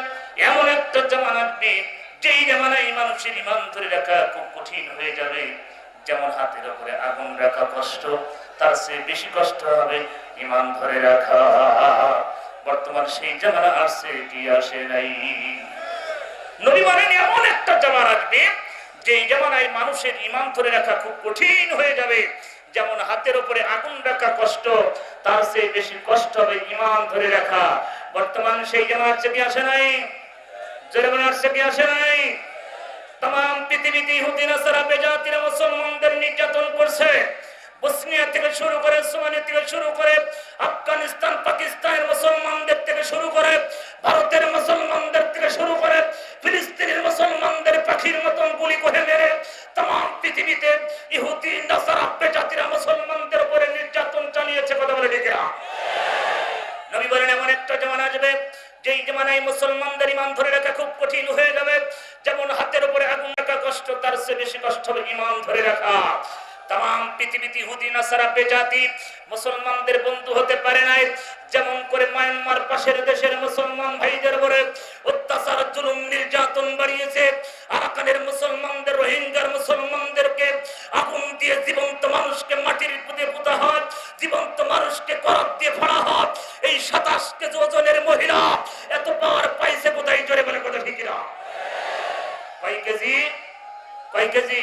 এমন একটা জামানা আসবে যেই জামানায় মানুষের ঈমান ধরে রাখা খুব কঠিন হয়ে যাবে। যেমন হাতের উপরে আগুন রাখা কষ্ট, তার চেয়ে বেশি কষ্ট হবে ঈমান ধরে রাখা। বর্তমান সেই জামানা আসছে কি আসে নাই? নবী বলেন এমন একটা জামানা আসবে যেই জামানায় মানুষের ঈমান ধরে রাখা খুব কঠিন হয়ে যাবে। যেমন হাতের উপরে আগুন রাখা কষ্ট, তার চেয়ে বেশি কষ্ট হবে ঈমান ধরে রাখা। বর্তমান সেই জামাত থেকে আসে নাই, জেরবানার থেকে আসে নাই। तमाम পৃথিবীতে ইহুদি নাসারা বেজাতিরা মুসলমানদের নির্যাতন করছে। বসনিয়া থেকে শুরু করে সোমালিয়া থেকে শুরু করে আফগানিস্তান পাকিস্তানের মুসলমানদের থেকে শুরু করে ভারতের মুসলমানদের থেকে শুরু করে ফিলিস্তিনের মুসলমানদের পাখির মতন গুলি করে মেরে तमाम পৃথিবীতে ইহুদি নাসারা বেজাতিরা মুসলমানদের উপরে নির্যাতন চালিয়েছে। কথা বলে ঠিক না? নবী বলেন এমন একটা জামানা আসবে যেই জামানায় মুসলমানদের ঈমান ধরে রাখা খুব কঠিন হয়ে যাবে। যেমন হাতের উপরে আগুন রাখা কষ্ট, তার চেয়ে বেশি কষ্ট হবে ঈমান ধরে রাখা। तमाम পৃথিবীতে ইহুদি নাসারা বেজাতি মুসলমানদের বন্ধু হতে পারে নাই। যেমন করে মায়ানমার পাশের দেশের মুসলমান ভাইদের উপরে অত্যাচার জুলুম নির্যাতন বাড়িয়েছে, আরাকানের মুসলমানদের রোহিঙ্গার মুসলমানদেরকে আগুন দিয়ে জীবন্ত মানুষকে মাটির পুঁতে পুঁতা হয়, জীবন্ত মানুষকে করাত দিয়ে ফাড়া হয়। এই 27 কেজি ওজনের মহিলা এত পাওয়ার পাইছে কোথায়? জোরে বলে কথা ঠিক না? কয় কেজি? কয় কেজি?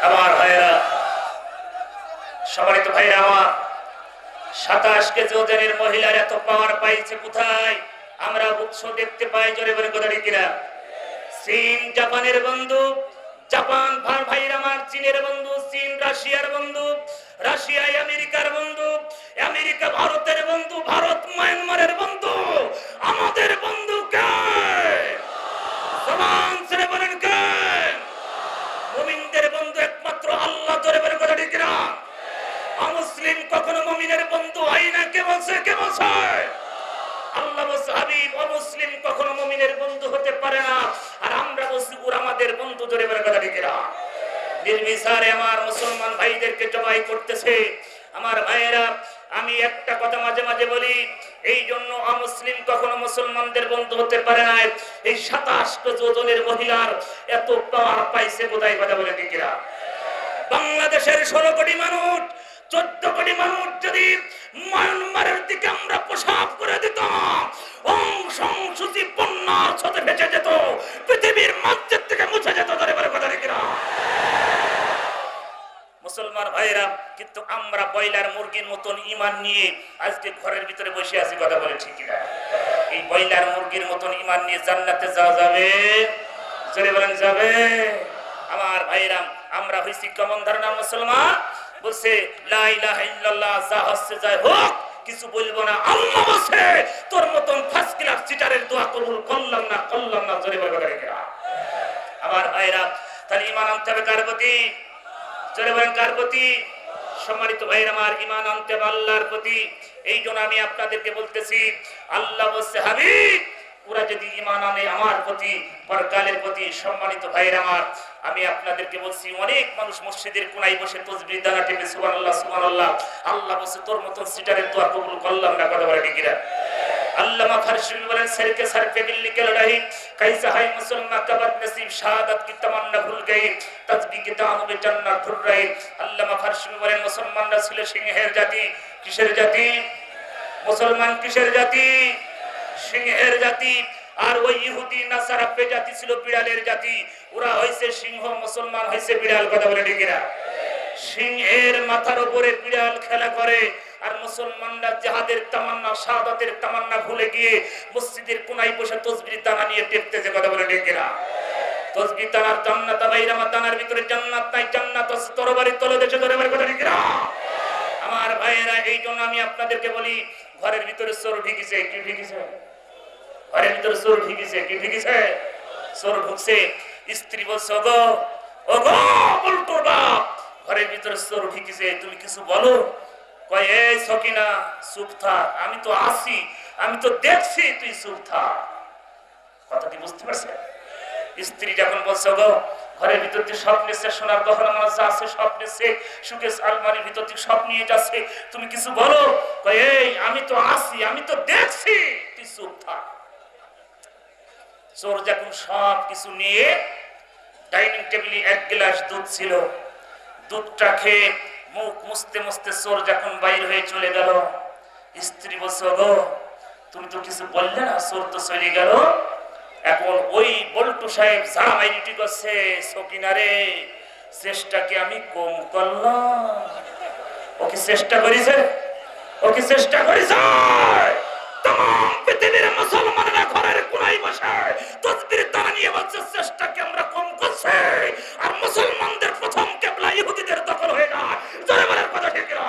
আমার ভাইরা, সম্মানিত ভাইরা আমার, 27 কেজি ওজনের মহিলার এত পাওয়ার পাইছে কোথায়? আমরা উৎস দেখতে পাই। জোরে বলে কথা ঠিক না? চীন জাপানের বন্ধু, জাপান ভাইরা আমার চীনের বন্ধু, চীন রাশিয়ার বন্ধু, রাশিয়া আমেরিকার বন্ধু, আমেরিকা ভারতের বন্ধু, ভারত মায়ানমারের বন্ধু। আমাদের বন্ধু কে? সমান ছেড়ে বলেন কে? মুমিনদের বন্ধু একমাত্র আল্লাহ। জোরে বলে কথা ঠিক না? অমুসলিম কখনো মুমিনের বন্ধু হয় না। কে বলছে? কে বলছে? আল্লাহ বলছে হাবিব অমুসলিম কখনো মুমিনের বন্ধু হতে পারে না। আর আমরা বলছি ওরা আমাদের বন্ধু। জোরে বলে কথা ঠিক না? নির্বিচারে আমার মুসলমান ভাইদেরকে জবাই করতেছে। আমার ভাইয়েরা, আমি একটা কথা মাঝে মাঝে বলি, এই জন্য অমুসলিম কখনো মুসলমানদের বন্ধু হতে পারে না। এই 27 কেজি ওজনের মহিলার এত পাওয়ার পাইছে কোথায়? কথা বলে ঠিক না? বাংলাদেশের 16 কোটি মানুষ, 14 কোটি মানুষ যদি মায়ানমারের দিকে আমরা প্রসাব করে দিতাম, সংসুচি বন্যার সাথে ভেসে যেত, পৃথিবীর মাঝের থেকে মুছে যেত। ধরে বলে কথা ঠিক না? মুসলমান ভাইরা, কিন্তু আমরা বয়লার মুরগির মতন ঈমান নিয়ে আজকে ঘরের ভিতরে বসে আছি। কথা বলে ঠিক না? এই বয়লার মুরগির মতন ঈমান নিয়ে জান্নাতে যাওয়া যাবে? জোরে বলেন যাবে? আমার ভাইরা, আমরা হইছি কেমন ধারণা মুসলমান? বলছে লা ইলাহা ইল্লাল্লাহ, যা হচ্ছে যাই হোক, কিছু বলবো না। আল্লাহ বলছে তোর মতন ফার্স্ট ক্লাস চিটারের দোয়া কবুল করলাম না, করলাম না। জোরে বলে কথা ঠিক না? আমার ভাইরা, তাহলে ঈমান আনতে হবে কার প্রতি? জোরে বলেন কার প্রতি? সম্মানিত ভাইরা আমার, ঈমান আনতে হবে আল্লাহর প্রতি। এই জন্য আমি আপনাদেরকে বলতেছি, আল্লাহ বলছে হাবিব ওরা যদি ঈমান আনে আমার প্রতি, পরকালের প্রতি। সম্মানিত ভাইরা আমার, আমি আপনাদেরকে বলছি, অনেক মানুষ মসজিদের কোনায় বসে তাসবিহ দানা টেপে সুবহানাল্লাহ সুবহানাল্লাহ। আল্লাহ বলছে তোর মতন সিটারের দোয়া কবুল করলাম না। কথা বলে ঠিক না? আল্লামা ফারসি বলেন সরকে সরকে বিল্লি কে লড়াই कैसा है मुसलमान का बदनसीब शहादत की तमन्ना भूल गई तस्बीह के दामों में जन्नत ढूंढ रहे। अल्लामा फारसी বলেন মুসলমানরা ছিল সিংহের জাতি। কিসের জাতি? মুসলমান কিসের জাতি? সিংহের জাতি। আর ওই ইহুদি নাসারা বেজাতি ছিল বিড়ালের জাতি। ওরা হইছে সিংহ, মুসলমান হইছে বিড়াল। কথা বলে ঠিক না? সিংহের মাথার উপরে বিড়াল খেলা করে, আর মুসলমানরা জিহাদের তামান্না, শাহাদাতের তামান্না ভুলে গিয়ে মসজিদের কোনায় বসে তাসবিহ দানা নিয়ে টেপতেছে। কথা বলে ঠিক না? তাসবিহ দানার জান্নাত বাইরে, আমার দানার ভিতরে জান্নাত নাই। জান্নাত আছে তরবারির তলদেশে। ধরে বলে কথা ঠিক না? আমার ভাইয়েরা, এই জন্য আমি আপনাদেরকে বলি, ঘরের ভিতরে চোর ঢুকেছে। কি ঢুকেছে? ঘরের ভিতরে চোর ঢুকেছে। কি ঢুকেছে? চোর ঢুকছে। স্ত্রী বলছে ওগো, ওগো উল্টোর বাপ, ঘরের ভিতরে চোর ঢুকেছে, তুমি কিছু বলো। কয় এই সকিনা চুপ থাক, আমি তো আছি, আমি তো দেখছি, তুই চুপ থাক। কথা কি বুঝতে পারছেন? স্ত্রী যখন বলছে গো ঘরের ভিতর থেকে সব নিচ্ছে, সোনার গহনা মানা যা আছে সব নিচ্ছে, সুকেশ আলমারির ভিতর থেকে সব নিয়ে যাচ্ছে, তুমি কিছু বলো। কয় এই আমি তো আছি, আমি তো দেখছি, তুই চুপ থাক। চোর যখন সব কিছু নিয়ে, ডাইনিং টেবিলে 1 গ্লাস দুধ ছিল, দুধটা খেয়ে মুখ মুছতে মুছতে চোর যখন বাইর হয়ে চলে গেল, স্ত্রী বলছে গো তুমি তো কিছু বললে না, চোর তো চলে গেল। এখন ওই বল্টু সাহেব যারা মাইরিটি করছে, সকিনারে চেষ্টাকে আমি কম করলাম। ও কি চেষ্টা করেছে? ও কি চেষ্টা করেছে? तमाम পৃথিবীর মুসলমানরা ঘরের কোনায় বসে তাসবির তারা নিয়ে বলছে চেষ্টাকে আমরা কম করছি, আর মুসলমানদের প্রথম কিবলা ইহুদিদের দখল হয়ে যায়। জোরে বলার কথা ঠিক না?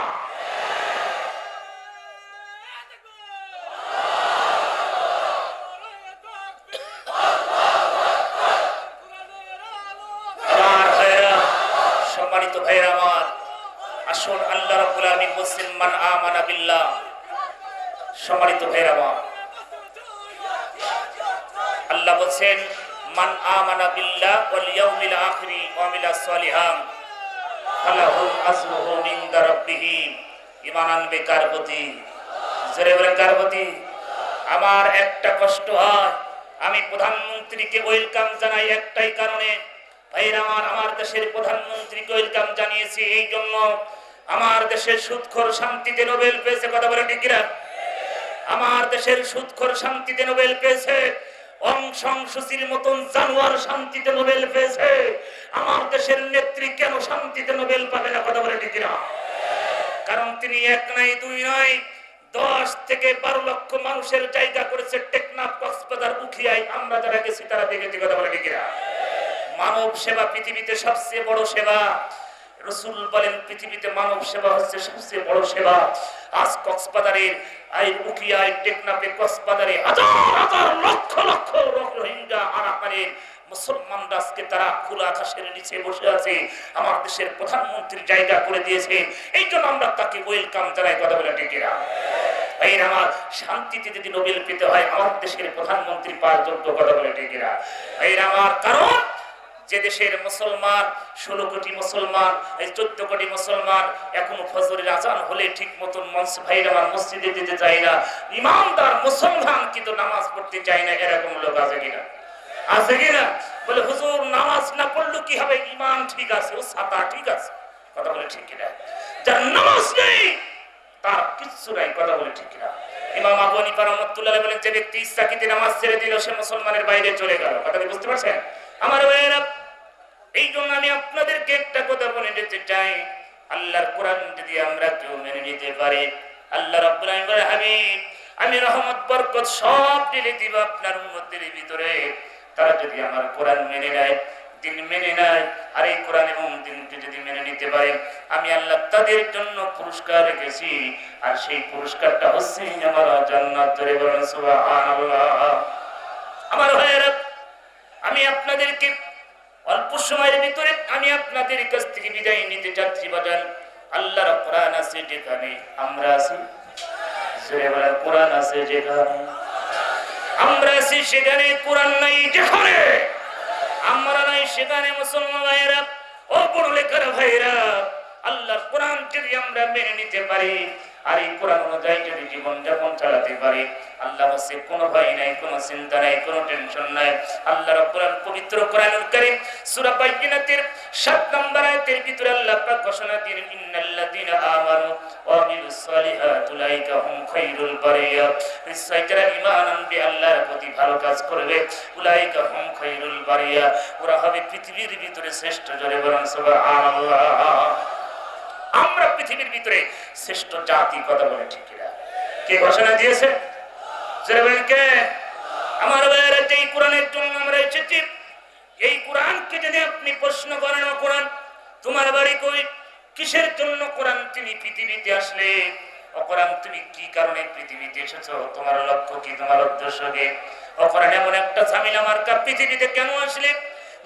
সম্মানিত ভাইরা আমার, আসুন আল্লাহ রাব্বুল আলামিন বলেন মান আমানা বিল্লাহ। সম্মানিত ভাইরা আমার, আল্লাহ বলেন মান আমানা বিল্লাহ ওয়াল ইয়াউমিল আখির ওয়া আমিলা সলিহান ফালাহুম আজরুহু ইনদা রাব্বিহিম। ঈমান আনবে কার প্রতি? জোরে বলেন কার প্রতি? আমার একটা কষ্ট হয়, আমি প্রধানমন্ত্রীকে ওয়েলকাম জানাই একটাই কারণে, ভাইরা আমার, আমার দেশের প্রধানমন্ত্রীকে ওয়েলকাম জানিয়েছি এই জন্য আমার দেশের সুদখোর শান্তিতে নোবেল পেয়েছে। কথা বলে ঠিক কিনা? আমার দেশের সুদখোর শান্তিতে নোবেল পেয়েছে, অং সান সুচির মতন জানোয়ার শান্তিতে নোবেল পেয়েছে। আমার দেশের নেত্রী কেন শান্তিতে নোবেল পাবে না? কথা বলে ঠিক কিনা? কারণ তিনি এক নাই দুই নয়, 10 থেকে 12 লক্ষ মানুষের জায়গা করেছে টেকনাফ, কক্সবাজার, উখিয়ায়। আমরা যারা গেছি তারা দেখেছি। কথা বলে ঠিক কিনা? মানব সেবা পৃথিবীতে সবচেয়ে বড় সেবা। রাসূল বলেন পৃথিবীতে মানব সেবা হচ্ছে সবচেয়ে বড় সেবা। আজ কক্সবাজারের উখিয়ায়, টেকনাফে, কক্সবাজারে হাজার হাজার লক্ষ লক্ষ রোহিঙ্গা আরাকানের মুসলমানরা আজকে তারা খোলা আকাশের নিচে বসে আছে, আমার দেশের প্রধানমন্ত্রীর জায়গা করে দিয়েছে। এই জন্য আমরা তাকে ওয়েলকাম জানাই। কথা বলে ঠিক কিনা? ভাইরা আমার, শান্তিতে যদি নোবেল পেতে হয় আমার দেশের প্রধানমন্ত্রী পাওয়ার যোগ্য। কথা বলে ঠিক কিনা? ভাইরা আমার, কারণ যে দেশের মুসলমান 16 কোটি মুসলমান, এই 14 কোটি মুসলমান এখনো ফজরের আজান হলে ঠিক মতন ভাইরা আমার মসজিদে যেতে চায় না। ইমানদার মুসলমান কিন্তু নামাজ পড়তে চায় না, এরকম লোক আছে কিনা? আছে কিনা? বলে হুজুর নামাজ না পড়লে কি হবে? ইমান ঠিক আছে, ও সাতা ঠিক আছে। কথা বলে ঠিক কিনা? যার নামাজ নেই তার কিচ্ছু নাই। কথা বলে ঠিক কিনা? ইমাম আবু হানিফা রাহমাতুল্লাহ আলাইহি বলেন যে ব্যক্তি ইচ্ছাকৃত নামাজ ছেড়ে দিল সে মুসলমানের বাইরে চলে গেল। কথা কি বুঝতে পারছেন আমার ভাইয়েরা? এই জন্য আমি আপনাদেরকে একটা কথা বলে দিতে চাই, আল্লাহর কোরআন যদি আমরা কেউ মেনে নিতে পারি, আল্লাহ রাব্বুল আলামিন বলেন হাবিব আমি রহমত বরকত সব ঢেলে দিব আপনার উম্মতের ভিতরে। তারা যদি আমার কোরআন মেনে নেয়, দিন মেনে নেয়, আর এই কোরআন এবং দিনকে যদি মেনে নিতে পারে, আমি আল্লাহ তাদের জন্য পুরস্কার রেখেছি, আর সেই পুরস্কারটা হচ্ছে আমার জান্নাত। ধরে বলেন সুবহানাল্লাহ। আমার ভাইয়েরা, আমি আপনাদেরকে অল্প সময়ের ভিতরে আমি আপনাদের কাছ থেকে বিদায় নিতে যাচ্ছি। বাজান, আল্লাহর কোরআন আছে যেখানে আমরা আছি, জোরে বলেন কোরআন আছে যেখানে আমরা আছি, সেখানে কোরআন নাই যেখানে আমরা নাই, সেখানে মুসলমান ভাইয়েরা, ও বড় লেখার ভাইয়েরা, আল্লাহর কোরআন যদি আমরা মেনে নিতে পারি আর এই কোরআন অনুযায়ী যদি জীবন যাপন চালাতে পারি, আল্লাহ বলছে কোনো ভয় নাই, কোনো চিন্তা নাই, কোনো টেনশন নাই। আল্লাহ রাব্বুল আলামিন পবিত্র কোরআনুল কারীম সূরা বাইয়িনাতের 7 নম্বর আয়াতের ভিতরে আল্লাহ পাক ঘোষণা দিলেন ইন্নাল্লাযীনা আমানু ওয়া আমিলুস সালিহাতি উলাইকা হুম খায়রুল বারিয়া। নিশ্চয় যারা ঈমান আনবে, আল্লাহর প্রতি ভালো কাজ করবে, উলাইকা হুম খায়রুল বারিয়া, ওরা হবে পৃথিবীর ভিতরে শ্রেষ্ঠ। জোরে বলেন সুবহানাল্লাহ। আমরা পৃথিবীর ভিতরে শ্রেষ্ঠ জাতি। কথা বলে ঠিক কিনা? কে ঘোষণা দিয়েছে? জোরে বলেন কে? আমার ভাইয়েরা, এই কোরআনের জন্য আমরা এসেছি। এই কোরআনকে যদি আপনি প্রশ্ন করেন, কোরআন তোমার বাড়ি কই, কিসের জন্য কোরআন তুমি পৃথিবীতে আসলে, ও কোরআন তুমি কি কারণে পৃথিবীতে এসেছো, তোমার লক্ষ্য কি, তোমার উদ্দেশ্য কি? ও কোরআন এমন একটা ঝামেলা মার্কা পৃথিবীতে কেন আসলে,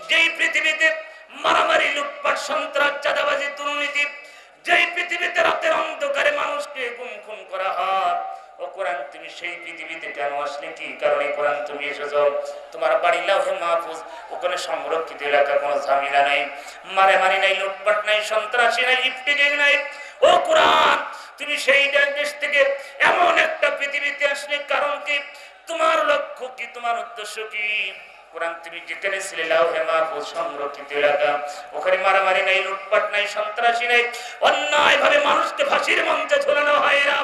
যেই পৃথিবীতে মারামারি, লুটপাট, সন্ত্রাস, চাঁদাবাজি, দুর্নীতি, যেই পৃথিবীতে রাতের অন্ধকারে মানুষকে গুম খুন করা হয়, ও কোরআন তুমি সেই পৃথিবীতে কেন আসলে, কি কারণে কোরআন তুমি এসেছো? তোমার বাড়ি লাউহে মাহফুজ, ওখানে সংরক্ষিত এলাকা, কোনো ঝামেলা নাই, মারামারি নাই, লুটপাট নাই, সন্ত্রাসী নাই, ইফতিজিং নাই। ও কোরআন তুমি সেই দেশ থেকে এমন একটা পৃথিবীতে আসলে কারণ কি, তোমার লক্ষ্য কি, তোমার উদ্দেশ্য কি? কোরআন তুমি যেখানে ছিলে লাউহে মাহফুজ সংরক্ষিত এলাকা, ওখানে মারামারি নাই, লুটপাট নাই, সন্ত্রাসী নাই, অন্যায় ভাবে মানুষকে ফাঁসির মঞ্চে ঝোলানো হয় না।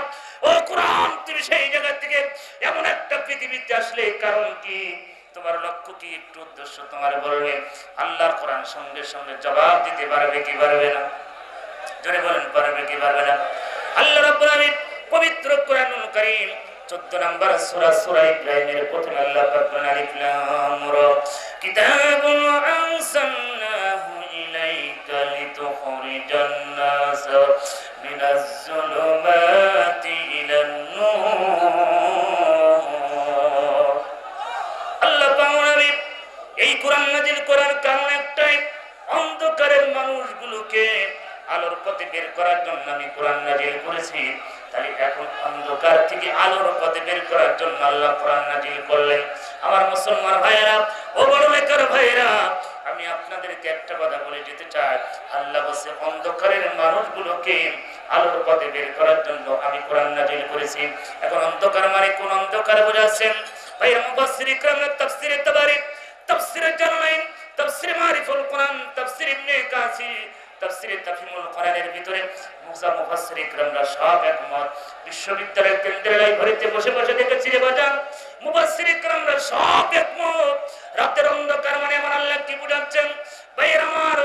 ও কোরআন তুমি তুমি সেই জায়গা থেকে এমন একটা পৃথিবীতে আসলে কারণ কি, তোমার লক্ষ্য কি, একটু উদ্দেশ্য তোমার বলবে। আল্লাহর কোরআন সঙ্গে সঙ্গে জবাব দিতে পারবে কি পারবে না? জোরে বলেন, পারবে কি পারবে না? আল্লাহ রাব্বুল আলামিন পবিত্র কোরআনুল কারীম 14 নম্বর সূরা সূরা ইব্রাহিমের প্রথমে আল্লাহ পাক বলেন আলিফ লাম রা কিতাবুন আনসালনাহু ইলাইকা লিতুখরিজান নাস মিনাজ যুলুমাতি ইলান নূর। আল্লাহ পাক এই কোরআন নাযিল করার কারণ একটাই, অন্ধকারের মানুষগুলোকে আলোর পথে বের করার জন্য আমি কোরআন নাযিল করেছি। তাহলে এখন অন্ধকার থেকে আলোর পথে বের করার জন্য আল্লাহ কোরআন নাযিল করলেন। আমার মুসলমান ভাইয়েরা, ও বড় নেকর ভাইয়েরা, আমি আপনাদেরকে একটা কথা বলে যেতে চাই। আল্লাহ বলেছে অন্ধকারের মানুষগুলোকে আলোর পথে বের করার জন্য আমি কোরআন নাযিল করেছি। এখন অন্ধকার মানে কোন অন্ধকার বোঝাচ্ছেন? ভাইরা মুফাসসির ইকরামের তাফসীরে তাবারি, তাফসীরে জালালাইন, তাফসীরে মারিফুল কোরআন, তাফসীর ইবনে কাসির, তাফসীরে তাফহিমুল কোরআনের ভিতরে মুফাসসির ইকরামরা সব একমত। বিশ্ববিদ্যালয়ের কেন্দ্রের লাইব্রেরিতে বসে বসে দেখেছি রে বাজান, মুফাসসির ইকরামরা সব একমত। রাতের অন্ধকার মানে আমার আল্লাহ কি বোঝাচ্ছেন? ভাইয়ের আমার,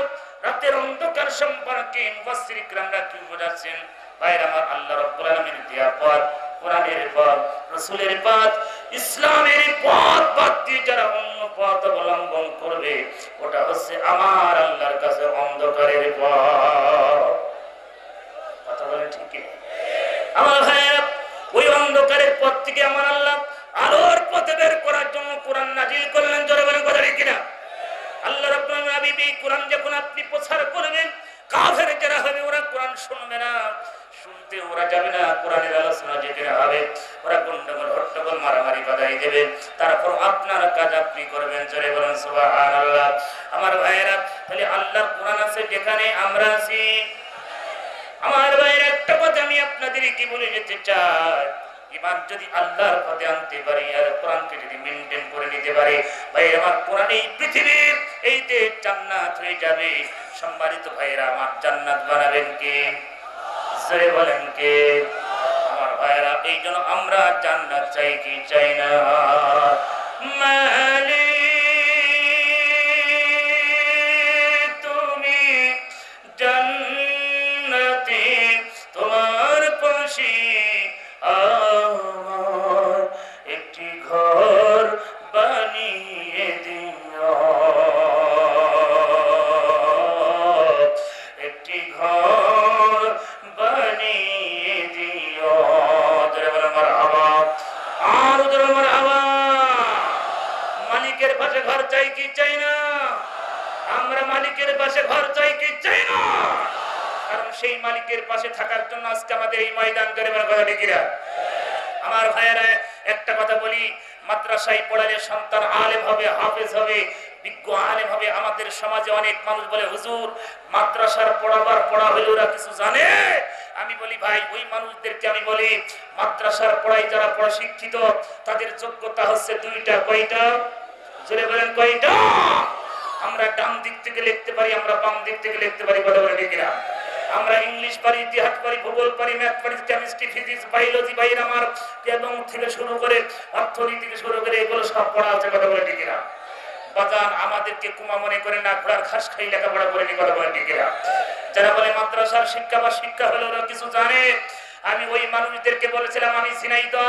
রাতের অন্ধকার সম্পর্কে মুফাসসির ইকরামরা কি বোঝাচ্ছেন? ভাইয়ের আমার, আল্লাহ রাব্বুল আলামিন দেয়া পথ, কোরআনের পথ, রাসূলের পথ, ইসলামের পথ বাদ দিয়ে যারা অন্য পথ অবলম্বন করবে, ওটা হচ্ছে আমার আল্লাহর কাছে অন্ধকারের পথ। কথা বলে ঠিক কি? আমার ভাইয়েরা, ওই অন্ধকারের পথ থেকে আমার আল্লাহ আলোর পথে বের করার জন্য কোরআন নাযিল করলেন। জোরে বলে কথা ঠিক কিনা? আল্লাহ রাব্বুল আলামিন এই কোরআন যখন আপনি প্রচার করবেন, কাফের যারা হবে ওরা কোরআন শুনবে না, শুনতে ওরা যাবে না। কোরআনের আলোচনা যেখানে হবে ওরা গন্ডগোল হট্টগোল মারামারি বাধাই দেবে। তারপর আপনার কাজ আপনি করবেন। জোরে বলেন সুবহানাল্লাহ। আমার ভাইয়েরা, তাহলে আল্লাহর কোরআন আছে যেখানে আমরা আছি। আমার ভাইয়ের একটা কথা আমি আপনাদের কি বলে যেতে চাই, ইমান যদি আল্লাহর পথে আনতে পারি আর কোরআনকে যদি মেইনটেইন করে নিতে পারি, ভাই আমার কোরআন এই পৃথিবীর এই যে জান্নাত হয়ে যাবে। সম্মানিত ভাইয়েরা আমার, জান্নাত বানাবেন কে? জোরে বলেন কে? আমার ভাইয়েরা, এই জন্য আমরা জান্নাত চাই কি চাই না? মালিক তুমি জান্নাতে তোমার পাশে আমার একটি ঘর বানিয়ে দিও, একটি ঘর বানিয়ে দিও। জোরে বলো মারহাবা, আর জোরে মারহাবা। মালিকের পাশে ঘর চাই কি চাই না? আমরা মালিকের পাশে ঘর চাই কি চাই না? কারণ সেই মালিকের পাশে থাকার জন্য আজকে আমাদের এই ময়দান। জোরে বলো কথা ঠিক কিনা? আমার ভাইয়েরা, একটা কথা বলি, মাদ্রাসায় পড়ালে সন্তান আলেম হবে, হাফেজ হবে, বিজ্ঞ আলেম হবে। আমাদের সমাজে অনেক মানুষ বলে হুজুর মাদ্রাসার পড়াবার পড়া হইলে ওরা কিছু জানে। আমি বলি ভাই, ওই মানুষদেরকে আমি বলি মাদ্রাসার পড়াই যারা পড়া শিক্ষিত তাদের যোগ্যতা হচ্ছে দুইটা। কয়টা? জোরে বলেন কয়টা? আমরা ডান দিক থেকে লিখতে পারি, আমরা বাম দিক থেকে লিখতে পারি। কথা বলে ঠিক কিনা? আমরা ইংলিশ পারি, ইতিহাস পারি, ভূগোল পারি, ম্যাথ পারি, কেমিস্ট্রি, ফিজিক্স, বায়োলজি, বাইরে আমার এবং থেকে শুরু করে অর্থনীতি থেকে শুরু করে এগুলো সব পড়া আছে। কথা বলে ঠিক কিনা? বাজান আমাদেরকে কুমা মনে করে না, ঘোড়ার ঘাস খাই লেখাপড়া করে নি। কথা বলে ঠিক কিনা? যারা বলে মাদ্রাসার শিক্ষা বা শিক্ষা হলে ওরা কিছু জানে, আমি ওই মানুষদেরকে বলেছিলাম, আমি ঝিনাইদহ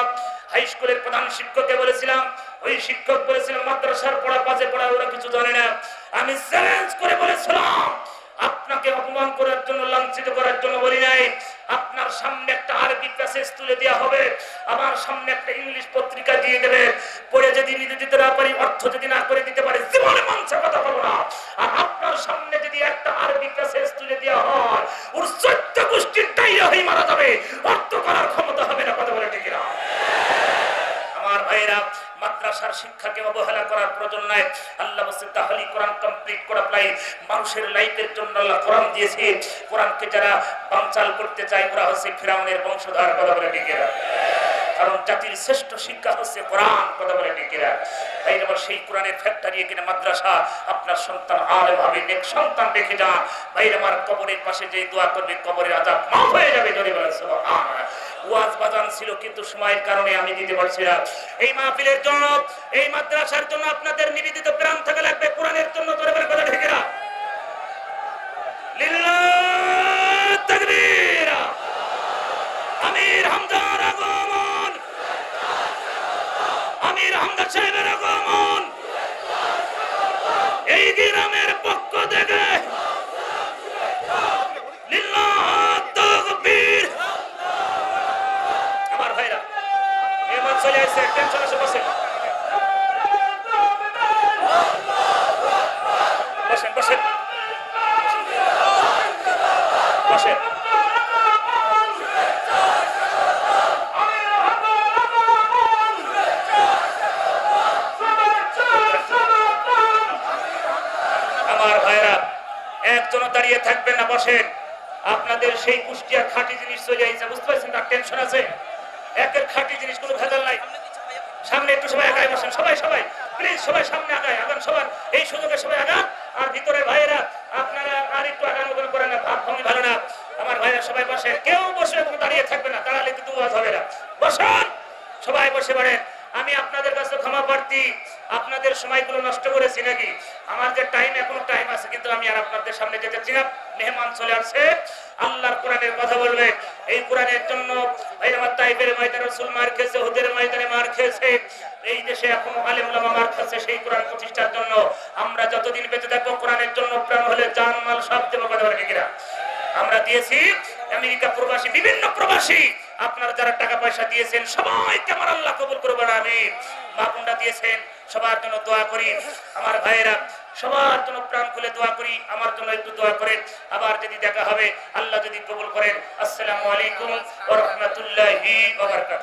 হাই স্কুলের প্রধান শিক্ষককে বলেছিলাম, ওই শিক্ষক বলেছিলাম মাদ্রাসার পড়া পাশে পড়া ওরা কিছু জানে না। আমি চ্যালেঞ্জ করে বলেছিলাম, আপনাকে অপমান করার জন্য, লাঞ্ছিত করার জন্য বলি নাই। আপনার সামনে একটা আরবি প্যাসেজ তুলে দেওয়া হবে, আমার সামনে একটা ইংলিশ পত্রিকা দিয়ে দেবে, পড়ে যদি নিতে দিতে না পারি, অর্থ যদি না করে দিতে পারি, জীবনে মঞ্চে কথা বলবো না। আর আপনার সামনে যদি একটা আরবি প্যাসেজ তুলে দেওয়া হয়, ওর 14 গোষ্ঠীর ডাইয়া হয়ে মারা যাবে, অর্থ করার ক্ষমতা হবে না। কথা বলে ঠিক না? আমার ভাইরা, মাদ্রাসার শিক্ষাকে অবহেলা করার প্রয়োজন নাই। আল্লাহ বলেন তাহলে কোরআন কমপ্লিট করা প্লাই মানুষের লাইফের জন্য আল্লাহ কোরআন দিয়েছে। কোরআনকে যারা বানচাল করতে চায় ওরা হচ্ছে ফিরাউনের বংশধর। কথা বলে ঠিক না? কারণ জাতির শ্রেষ্ঠ শিক্ষা হচ্ছে কোরআন, কথা বলে ঠিক কিনা? তাই আবার সেই কোরআনের ফ্যাক্টরি কিনা মাদ্রাসা, আপনার সন্তান আলেম হবে, নেক সন্তান রেখে যান। ভাই আমার কবরের পাশে যে দোয়া করবে কবরের আযাব মাফ হয়ে যাবে, জোরে বলেন সুবহানাল্লাহ। ওয়াজ বাজান ছিল কিন্তু সময়ের কারণে আমি দিতে পারছি না। এই মাহফিলের জন্য, এই মাদ্রাসার জন্য আপনাদের নিবেদিত প্রাণ থাকা লাগবে কোরআনের জন্য, জোরে বলেন কথা ঠিক কিনা? লিল্লাহ তাকবীর। আমির হামদার আগমন, আমির হামদা সাহেবের আগমন এই গ্রামের পক্ষ থেকে। লিল্লাহ তাকবীর। আমার ভাইরা মেহমান চলে আসছে, টেনশন আছে, বসেন বসেন বসেন বসেন। আমার ভাইরা একজনও দাঁড়িয়ে থাকবেন না, বসেন। আপনাদের সেই কুষ্টিয়ার খাঁটি জিনিস চলে আইছে, বুঝতে পারছেন? তার টেনশন আছে, একের খাঁটি জিনিস, কোনো ভেজাল নাই। সামনে একটু সবাই আগায় বসেন, সবাই সবাই প্লিজ সবাই সামনে আগায় আগান, সবার এই সুযোগে সবাই আগান। আর ভিতরের ভাইয়েরা আপনারা আর একটু আগান ওগান করেন না, ভাব ভঙ্গি ভালো না। আমার ভাইয়েরা সবাই বসে, কেউ বসে দাঁড়িয়ে থাকবে না, দাঁড়ালে কিন্তু ওয়াজ হবে না। বসুন, সবাই বসে পড়েন। আমি আপনাদের কাছে ক্ষমা প্রার্থী, আপনাদের সময়গুলো নষ্ট করেছি নাকি? আমার যে টাইম, এখনো টাইম আছে, কিন্তু আমি আর আপনাদের সামনে যেতে চাই না। মেহমান চলে আসছে, আল্লাহর কোরআনের কথা বলবে। এই কোরআনের জন্য ভাই আমার তাইফের ময়দানে রাসূল মার খেয়েছে, হুদের ময়দানে মার খেয়েছে, এই দেশে এখনো আলেম ওলামা মার খাচ্ছে সেই কোরআন প্রতিষ্ঠার জন্য। আমরা যতদিন বেঁচে থাকবো কোরআনের জন্য প্রাণ হলে জান মাল সব দেবো, কথা বলে কিনা? আমরা দিয়েছি আমেরিকা প্রবাসী, বিভিন্ন প্রবাসী, আপনারা যারা টাকা পয়সা দিয়েছেন সবাইকে আমার আল্লাহ কবুল করবেন, আমিন। মা বোনরা দিয়েছেন, সবার জন্য দোয়া করি। আমার ভাইয়েরা সবার জন্য প্রাণ খুলে দোয়া করি, আমার জন্য একটু দোয়া করেন। আবার যদি দেখা হবে, আল্লাহ যদি কবুল করেন। আসসালামু আলাইকুম ওয়া রাহমাতুল্লাহি ওয়া বারাকাতুহু।